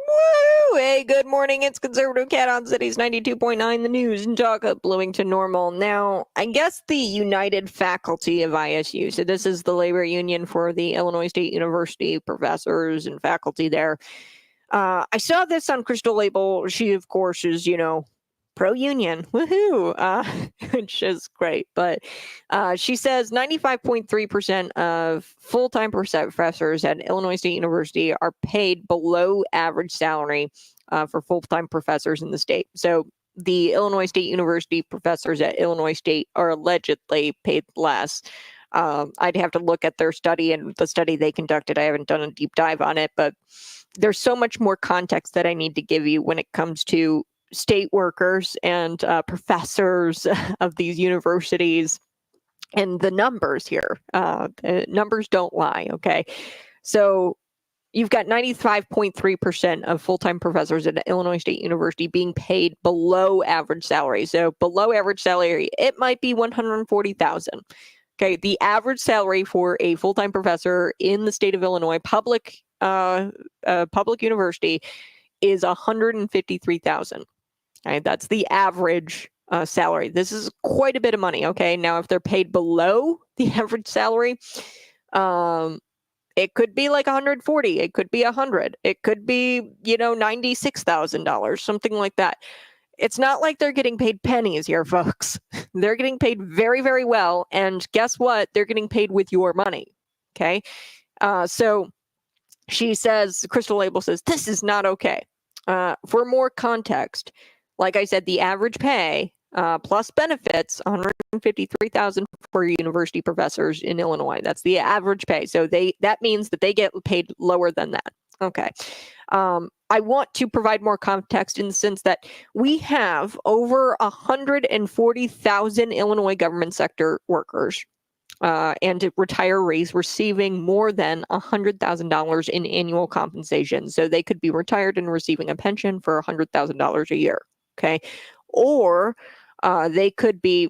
Woo! Hey, good morning. It's Conservative Cat on Cities 92.9, the news and talk of Bloomington Normal. Now, I guess the United Faculty of ISU, so this is the labor union for the Illinois State University professors and faculty there. I saw this on Crystal Label. She, of course, is, pro-union, woohoo, which is great. But she says 95.3% of full-time professors at Illinois State University are paid below average salary for full-time professors in the state. So the Illinois State University professors at Illinois State are allegedly paid less. I'd have to look at their study and the study they conducted. I haven't done a deep dive on it, but there's so much more context that I need to give you when it comes to state workers and professors of these universities and the numbers here. The numbers don't lie, okay? So you've got 95.3% of full-time professors at Illinois State University being paid below average salary. So below average salary, it might be $140,000. Okay, the average salary for a full-time professor in the state of Illinois, public university, is $153,000. Okay, that's the average salary. This is quite a bit of money. Okay, now if they're paid below the average salary, it could be like 140. It could be 100. It could be $96,000, something like that. It's not like they're getting paid pennies here, folks. They're getting paid very, very well, and guess what? They're getting paid with your money. Okay, so she says, Crystal Label says, this is not okay. For more context, like I said, the average pay plus benefits, $153,000 for university professors in Illinois. That's the average pay. So that means that they get paid lower than that. Okay. I want to provide more context in the sense that we have over 140,000 Illinois government sector workers. and retirees receiving more than $100,000 in annual compensation. So they could be retired and receiving a pension for $100,000 a year. Okay. Or they could be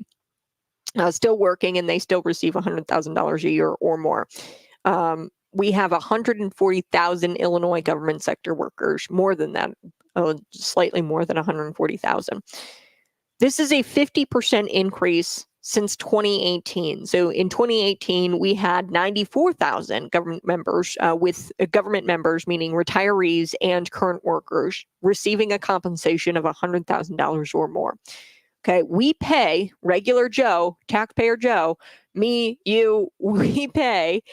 still working and they still receive $100,000 a year or more. We have 140,000 Illinois government sector workers, more than that, slightly more than 140,000. This is a 50% increase since 2018. So in 2018, we had 94,000 government members, with government members, meaning retirees and current workers, receiving a compensation of $100,000 or more. Okay, we pay regular Joe, taxpayer Joe, me, you, we pay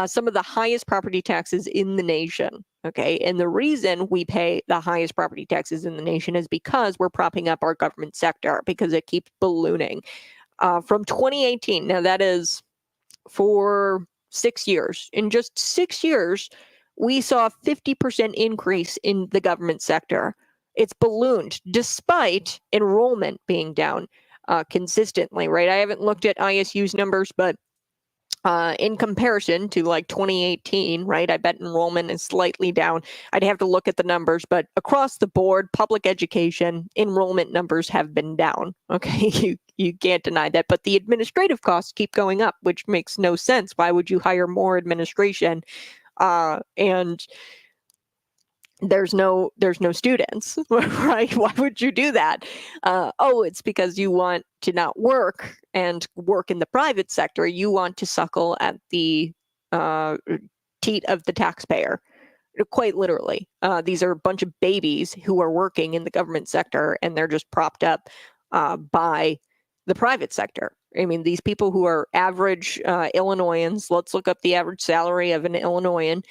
some of the highest property taxes in the nation. Okay, and the reason we pay the highest property taxes in the nation is because we're propping up our government sector, because it keeps ballooning. From 2018, now that is for 6 years. In just 6 years, we saw a 50% increase in the government sector. It's ballooned despite enrollment being down consistently, right? I haven't looked at ISU's numbers, but in comparison to like 2018, right? I bet enrollment is slightly down. I'd have to look at the numbers, but across the board, public education enrollment numbers have been down. Okay, you can't deny that. But the administrative costs keep going up, which makes no sense. Why would you hire more administration and there's no students, right? Why would you do that? It's because you want to not work and work in the private sector. You want to suckle at the teat of the taxpayer, quite literally. These are a bunch of babies who are working in the government sector, and they're just propped up by the private sector. I mean, these people who are average Illinoisans, let's look up the average salary of an Illinoisan.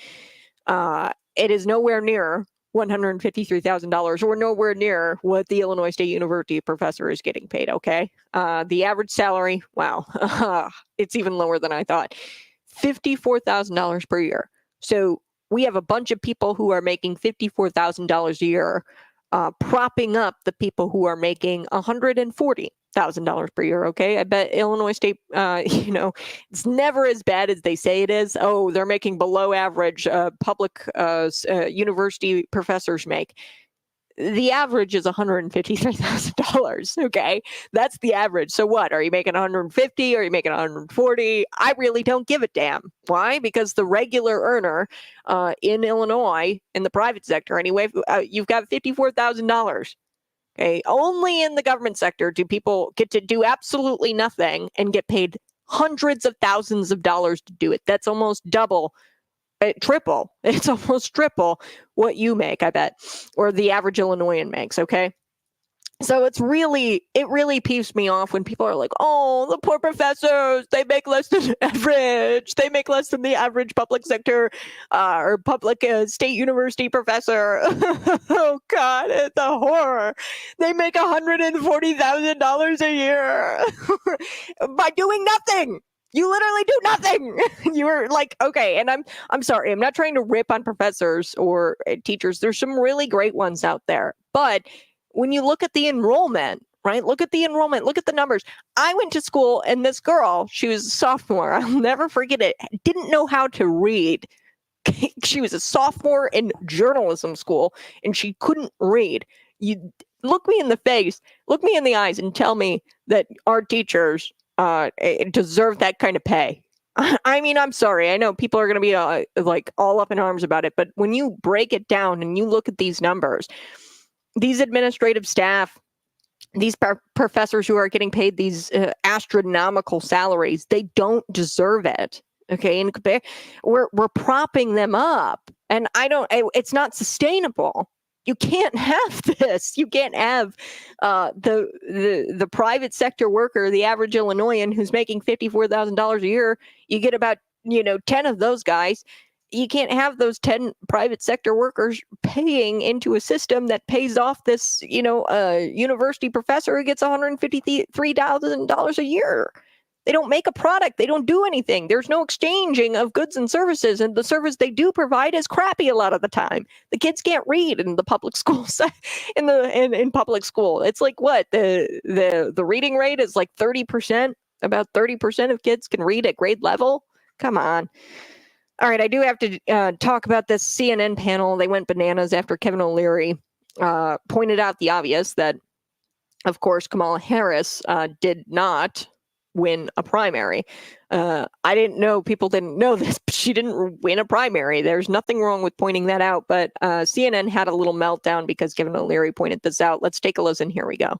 It is nowhere near $153,000 or nowhere near what the Illinois State University professor is getting paid, okay? The average salary, wow, it's even lower than I thought. $54,000 per year. So we have a bunch of people who are making $54,000 a year, propping up the people who are making $140,000 per year. Okay, I bet Illinois State, it's never as bad as they say it is. Oh, they're making below average. Public university professors make. The average is $153,000. Okay, that's the average. So what? Are you making 150? Are you making 140? I really don't give a damn. Why? Because the regular earner in Illinois, in the private sector anyway, you've got $54,000. Okay, only in the government sector do people get to do absolutely nothing and get paid hundreds of thousands of dollars to do it. That's almost triple. It's almost triple what you make, I bet, or the average Illinoisan makes, okay? So it really peeves me off when people are like, oh, the poor professors, they make less than average. They make less than the average public sector or public state university professor. Oh, God, it's a horror. They make $140,000 a year by doing nothing. You literally do nothing. You're like, okay, and I'm sorry. I'm not trying to rip on professors or teachers. There's some really great ones out there. But when you look at the enrollment, right? Look at the enrollment. Look at the numbers. I went to school and this girl, she was a sophomore. I'll never forget it. Didn't know how to read. She was a sophomore in journalism school and she couldn't read. You look me in the face, look me in the eyes and tell me that our teachers deserve that kind of pay. I mean, I'm sorry. I know people are going to be like all up in arms about it, but when you break it down and you look at these numbers, these administrative staff, these professors who are getting paid these astronomical salaries, they don't deserve it. Okay, and we're propping them up, and it's not sustainable. You can't have this. You can't have the private sector worker, the average Illinoisan who's making $54,000 a year. You get about 10 of those guys. You can't have those 10 private sector workers paying into a system that pays off this university professor who gets $153,000 a year. They don't make a product. They don't do anything. There's no exchanging of goods and services, and the service they do provide is crappy a lot of the time. The kids can't read in the public schools. in public school, it's like what the reading rate is like 30%. About 30% of kids can read at grade level. Come on. All right, I do have to talk about this CNN panel. They went bananas after Kevin O'Leary pointed out the obvious that, of course, Kamala Harris did not win a primary. I didn't know, people didn't know this, but she didn't win a primary. There's nothing wrong with pointing that out, but CNN had a little meltdown because Kevin O'Leary pointed this out. Let's take a listen. Here we go.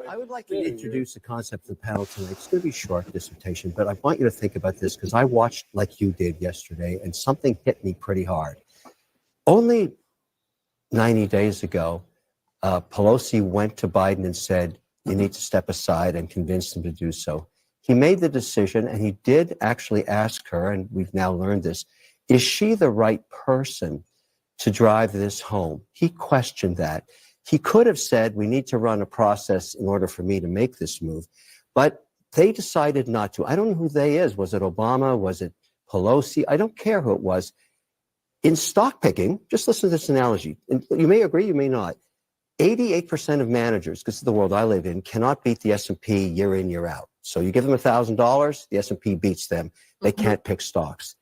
I would like to introduce the concept of the panel tonight. It's going to be a short dissertation, but I want you to think about this because I watched like you did yesterday and something hit me pretty hard. Only 90 days ago, Pelosi went to Biden and said, you need to step aside, and convinced him to do so. He made the decision, and he did actually ask her, and we've now learned this, is she the right person to drive this home? He questioned that. He could have said, we need to run a process in order for me to make this move. But they decided not to. I don't know who they is. Was it Obama? Was it Pelosi? I don't care who it was. In stock picking, just listen to this analogy. And you may agree, you may not. 88% of managers, because this is the world I live in, cannot beat the S&P year in, year out. So you give them $1,000, the S&P beats them. They can't pick stocks.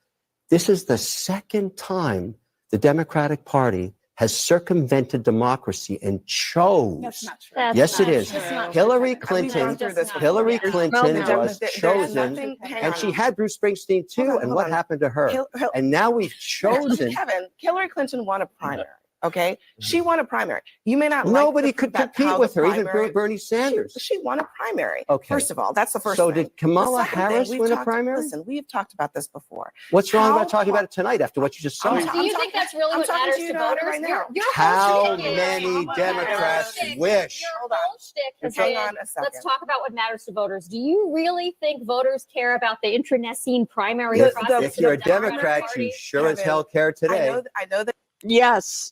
This is the second time the Democratic Party has circumvented democracy and chose. That's not true. Yes, it is. That's not Hillary true. We've gone Clinton, through this before. Hillary Clinton was There's chosen, nothing- hang and on. she had Bruce Springsteen too. And Hold what on. happened to her? Hil- And now we've chosen. Kevin, Hillary Clinton won a primary. Okay, she won a primary. You may not. Nobody like could how compete the with her, even primary- Bernie Sanders. She won a primary. Okay. First of all, that's the first So thing. did Kamala The second thing, Harris we've win a talked- primary? Listen, we've talked about this before. What's wrong How about talking about hard- it tonight after what you just saw? I'm Do talking- you think that's really I'm what talking matters to you to now, voters? right now. Your How whole shtick is- many your Democrats whole shtick- wish? Your Hold on. whole shtick has Hang been, on a second. let's talk about what matters to voters. Do you really think voters care about the internecine primary The- process? If you're a of the Democratic Democrat, Party? you sure as Kevin, hell care today. I know that. Yes,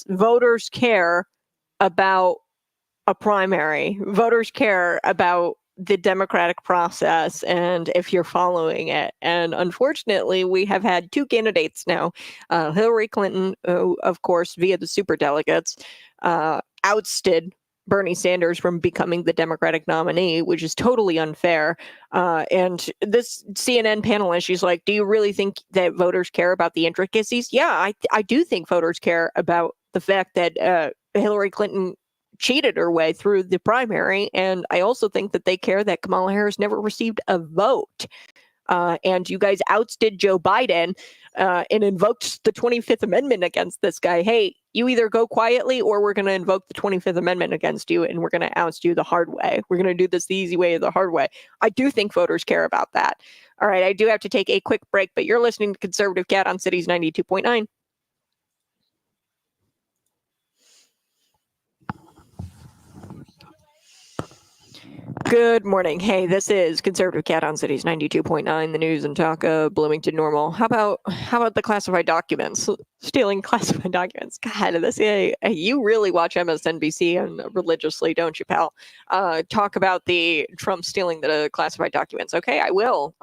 voters care about a primary. Voters care about the democratic process and if you're following it. And unfortunately, we have had two candidates now. Hillary Clinton, who, of course, via the superdelegates, ousted Bernie Sanders from becoming the Democratic nominee, which is totally unfair. And this CNN panelist, she's like, do you really think that voters care about the intricacies? Yeah, I do think voters care about the fact that Hillary Clinton cheated her way through the primary. And I also think that they care that Kamala Harris never received a vote. And you guys ousted Joe Biden and invoked the 25th Amendment against this guy. Hey, you either go quietly or we're going to invoke the 25th Amendment against you and we're going to oust you the hard way. We're going to do this the easy way or the hard way. I do think voters care about that. All right, I do have to take a quick break, but you're listening to Conservative Cat on Cities 92.9. Good morning. Hey, this is Conservative Cat on Cities 92.9, the news and talk of Bloomington Normal. How about the classified documents? Stealing classified documents. God, you really watch MSNBC and religiously, don't you, pal? Talk about the Trump stealing the classified documents. Okay, I will.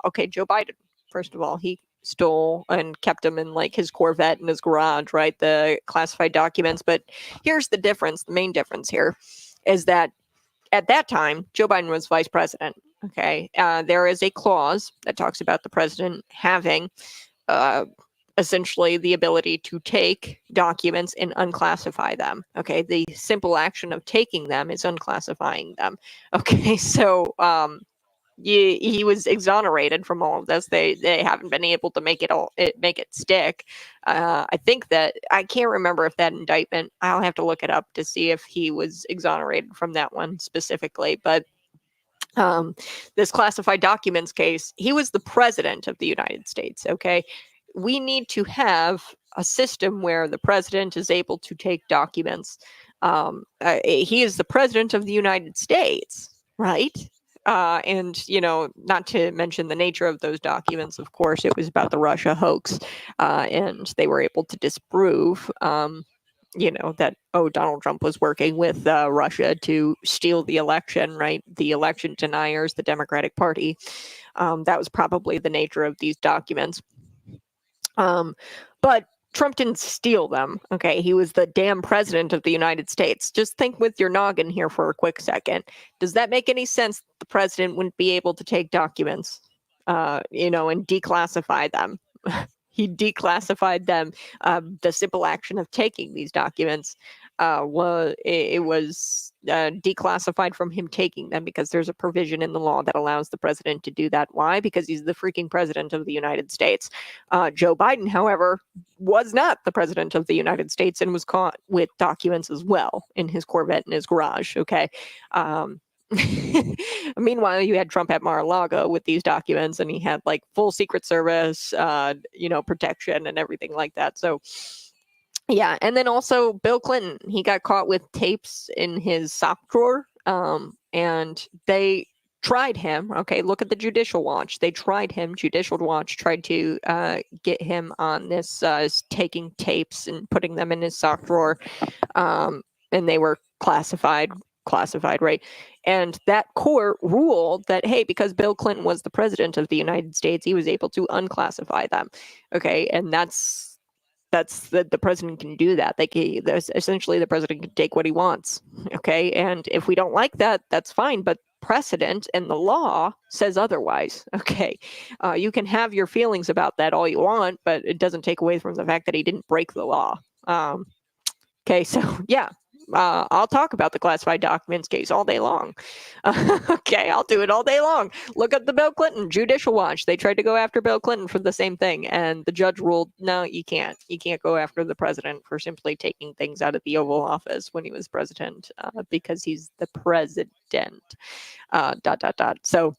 Okay, Joe Biden, first of all, he stole and kept them in like his Corvette in his garage, right? The classified documents. But here's the difference. The main difference here is that at that time, Joe Biden was vice president. Okay. There is a clause that talks about the president having essentially the ability to take documents and unclassify them. Okay. The simple action of taking them is unclassifying them. Okay. So he was exonerated from all of this. They haven't been able to make it stick. I think that I can't remember if that indictment. I'll have to look it up to see if he was exonerated from that one specifically. But this classified documents case, he was the president of the United States. Okay, we need to have a system where the president is able to take documents. He is the president of the United States, right? And, not to mention the nature of those documents, of course, it was about the Russia hoax. And they were able to disprove, that, Donald Trump was working with Russia to steal the election, right? The election deniers, the Democratic Party. That was probably the nature of these documents. But Trump didn't steal them. Okay, he was the damn president of the United States. Just think with your noggin here for a quick second. Does that make any sense? The president wouldn't be able to take documents, and declassify them. He declassified them. The simple action of taking these documents was declassified from him taking them, because there's a provision in the law that allows the president to do that. Why? Because he's the freaking president of the United States. Joe Biden, however, was not the president of the United States and was caught with documents as well in his Corvette in his garage. Okay. Meanwhile, you had Trump at Mar-a-Lago with these documents, and he had like full Secret Service, protection and everything like that. So, yeah. And then also Bill Clinton, he got caught with tapes in his sock drawer, and they tried him. Okay, look at the Judicial Watch. They tried him. Judicial Watch tried to get him on this taking tapes and putting them in his sock drawer, and they were classified, right? And that court ruled that, hey, because Bill Clinton was the president of the United States, he was able to unclassify them. Okay, and that's the president can do that. Essentially the president can take what he wants. Okay, and if we don't like that, that's fine. But precedent and the law says otherwise. Okay, you can have your feelings about that all you want, but it doesn't take away from the fact that he didn't break the law. Okay, so yeah. I'll talk about the classified documents case all day long. Okay, I'll do it all day long. Look at the Bill Clinton Judicial Watch. They tried to go after Bill Clinton for the same thing, and the judge ruled, no, you can't. You can't go after the president for simply taking things out of the Oval Office when he was president, because he's the president. ... So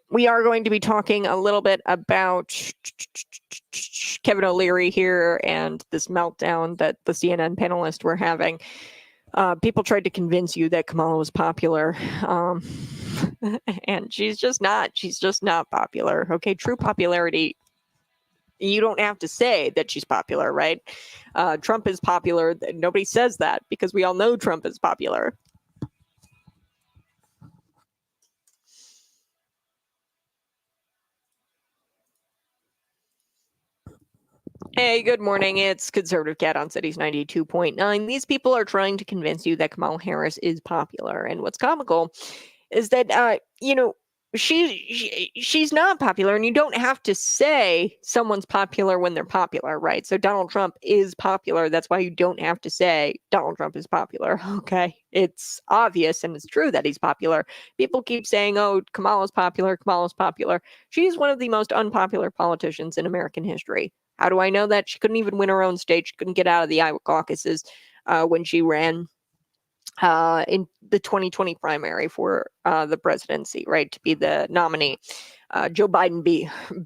we are going to be talking a little bit about Kevin O'Leary here and this meltdown that the CNN panelists were having. People tried to convince you that Kamala was popular, and she's just not. She's just not popular. Okay, true popularity, you don't have to say that she's popular, right? Trump is popular. Nobody says that because we all know Trump is popular. Hey, good morning. It's Conservative Cat on Cities 92.9. These people are trying to convince you that Kamala Harris is popular. And what's comical is that, she's not popular, and you don't have to say someone's popular when they're popular, right? So Donald Trump is popular. That's why you don't have to say Donald Trump is popular. Okay. It's obvious and it's true that he's popular. People keep saying, oh, Kamala's popular. Kamala's popular. She's one of the most unpopular politicians in American history. How do I know that? She couldn't even win her own state. She couldn't get out of the Iowa caucuses when she ran in the 2020 primary for the presidency, right, to be the nominee. Joe Biden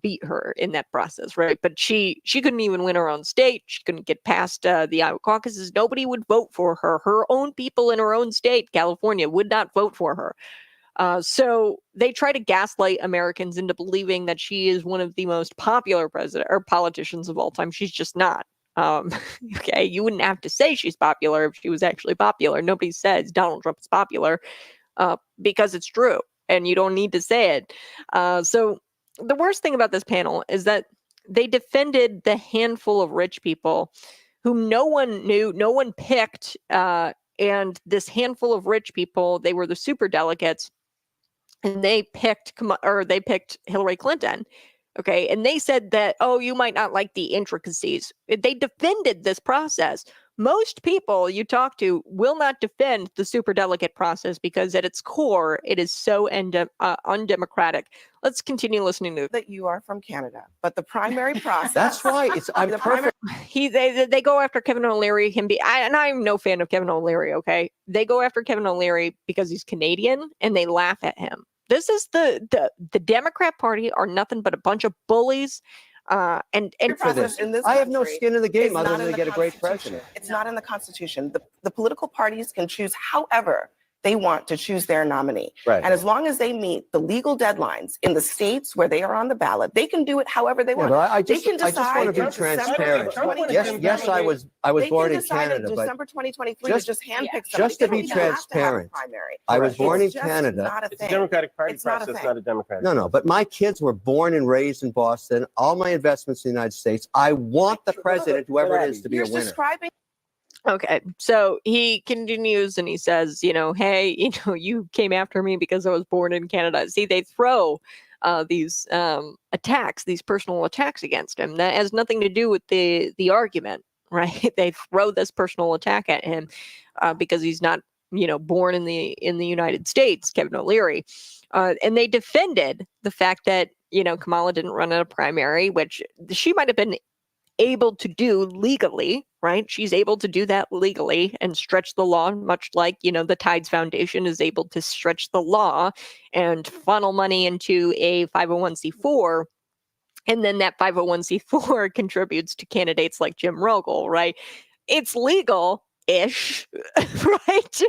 beat her in that process, right? But she couldn't even win her own state. She couldn't get past the Iowa caucuses. Nobody would vote for her. Her own people in her own state, California, would not vote for her. So they try to gaslight Americans into believing that she is one of the most popular president or politicians of all time. She's just not. Okay, you wouldn't have to say she's popular if she was actually popular. Nobody says Donald Trump is popular because it's true, and you don't need to say it. So the worst thing about this panel is that they defended the handful of rich people whom no one knew, no one picked, and this handful of rich people, they were the superdelegates. And they picked Hillary Clinton. Okay. And they said that, oh, you might not like the intricacies. They defended this process. Most people you talk to will not defend the superdelegate process because at its core, it is so undemocratic. Let's continue listening to that you are from Canada, but the primary process. That's why I'm perfect. They go after Kevin O'Leary. And I'm no fan of Kevin O'Leary. Okay. They go after Kevin O'Leary because he's Canadian and they laugh at him. This is the Democrat Party are nothing but a bunch of bullies. And for this, I have no skin in the game other than to get a great president. It's not in the Constitution. The political parties can choose however they want to choose their nominee. Right. And as long as they meet the legal deadlines in the states where they are on the ballot, they can do it however they Yeah, want. but I They just can want decide to be December transparent. 2023. Yes, I was They born can in decide Canada, in but December 2023 just- to just handpick somebody. just to They don't be even have to have a transparent, primary. I was born in It's just Canada. not a It's a thing. Democratic Party It's not a process, thing. not a Democratic. No, but my kids were born and raised in Boston. All my investments in the United States. I want the president, whoever it is, to be You're a winner. describing Okay, so he continues and he says, hey, you came after me because I was born in Canada. See, they throw these attacks, these personal attacks against him. That has nothing to do with the argument, right? They throw this personal attack at him because he's not, born in the United States, Kevin O'Leary, and they defended the fact that Kamala didn't run in a primary, which she might have been able to do legally, right? She's able to do that legally and stretch the law, much like, the Tides Foundation is able to stretch the law and funnel money into a 501c4. And then that 501c4 contributes to candidates like Jim Rogal, right? It's legal ish, right?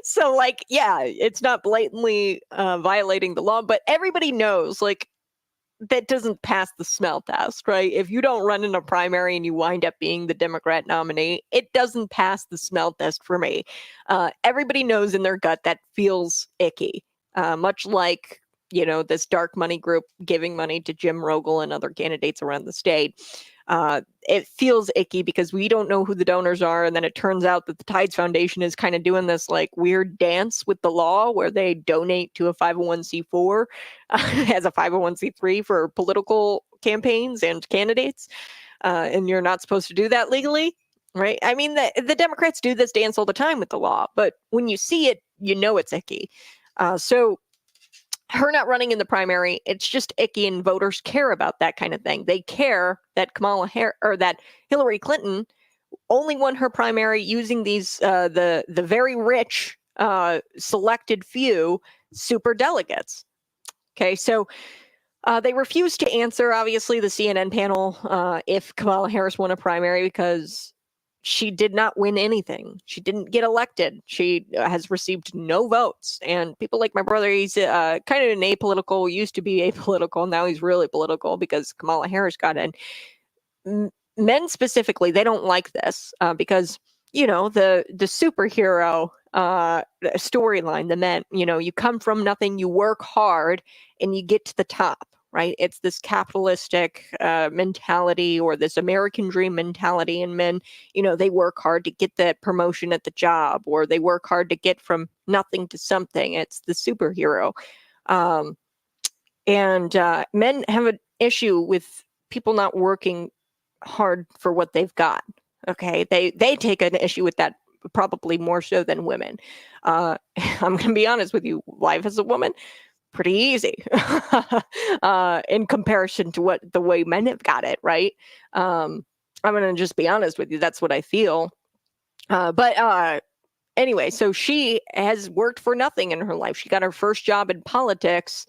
So it's not blatantly violating the law, but everybody knows, that doesn't pass the smell test, right? If you don't run in a primary and you wind up being the Democrat nominee, it doesn't pass the smell test for me. Everybody knows in their gut that feels icky, much like, this dark money group giving money to Jim Rogal and other candidates around the state. It feels icky because we don't know who the donors are. And then it turns out that the Tides Foundation is kind of doing this weird dance with the law where they donate to a 501c4 as a 501c3 for political campaigns and candidates. And you're not supposed to do that legally, right? I mean, the Democrats do this dance all the time with the law, but when you see it, it's icky. So her not running in the primary, it's just icky, and voters care about that kind of thing. They care that Kamala Harris or that Hillary Clinton only won her primary using these the very rich selected few super delegates. Okay, so they refused to answer, obviously, the CNN panel if Kamala Harris won a primary because she did not win anything. She didn't get elected. She has received no votes. And people like my brother, he's kind of an apolitical, used to be apolitical. Now he's really political because Kamala Harris got in. Men specifically, they don't like this because, the superhero storyline, the men, you come from nothing, you work hard, and you get to the top. Right? It's this capitalistic mentality or this American dream mentality. And men, they work hard to get that promotion at the job, or they work hard to get from nothing to something. It's the superhero. And men have an issue with people not working hard for what they've got. Okay. They take an issue with that probably more so than women. I'm going to be honest with you. Life as a woman, pretty easy in comparison to the way men have got it, right? I'm going to just be honest with you. That's what I feel. But anyway, so she has worked for nothing in her life. She got her first job in politics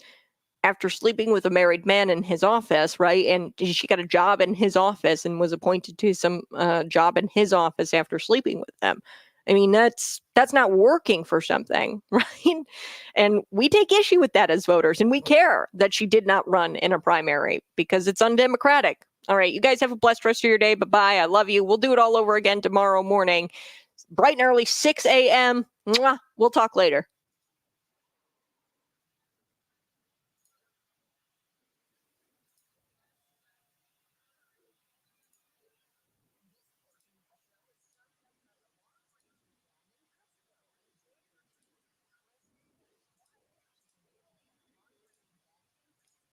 after sleeping with a married man in his office, right? And she got a job in his office and was appointed to some job in his office after sleeping with them. I mean, that's not working for something, right? And we take issue with that as voters, and we care that she did not run in a primary because it's undemocratic. All right, you guys have a blessed rest of your day. Bye-bye. I love you. We'll do it all over again tomorrow morning, bright and early, 6 a.m. Mwah. We'll talk later.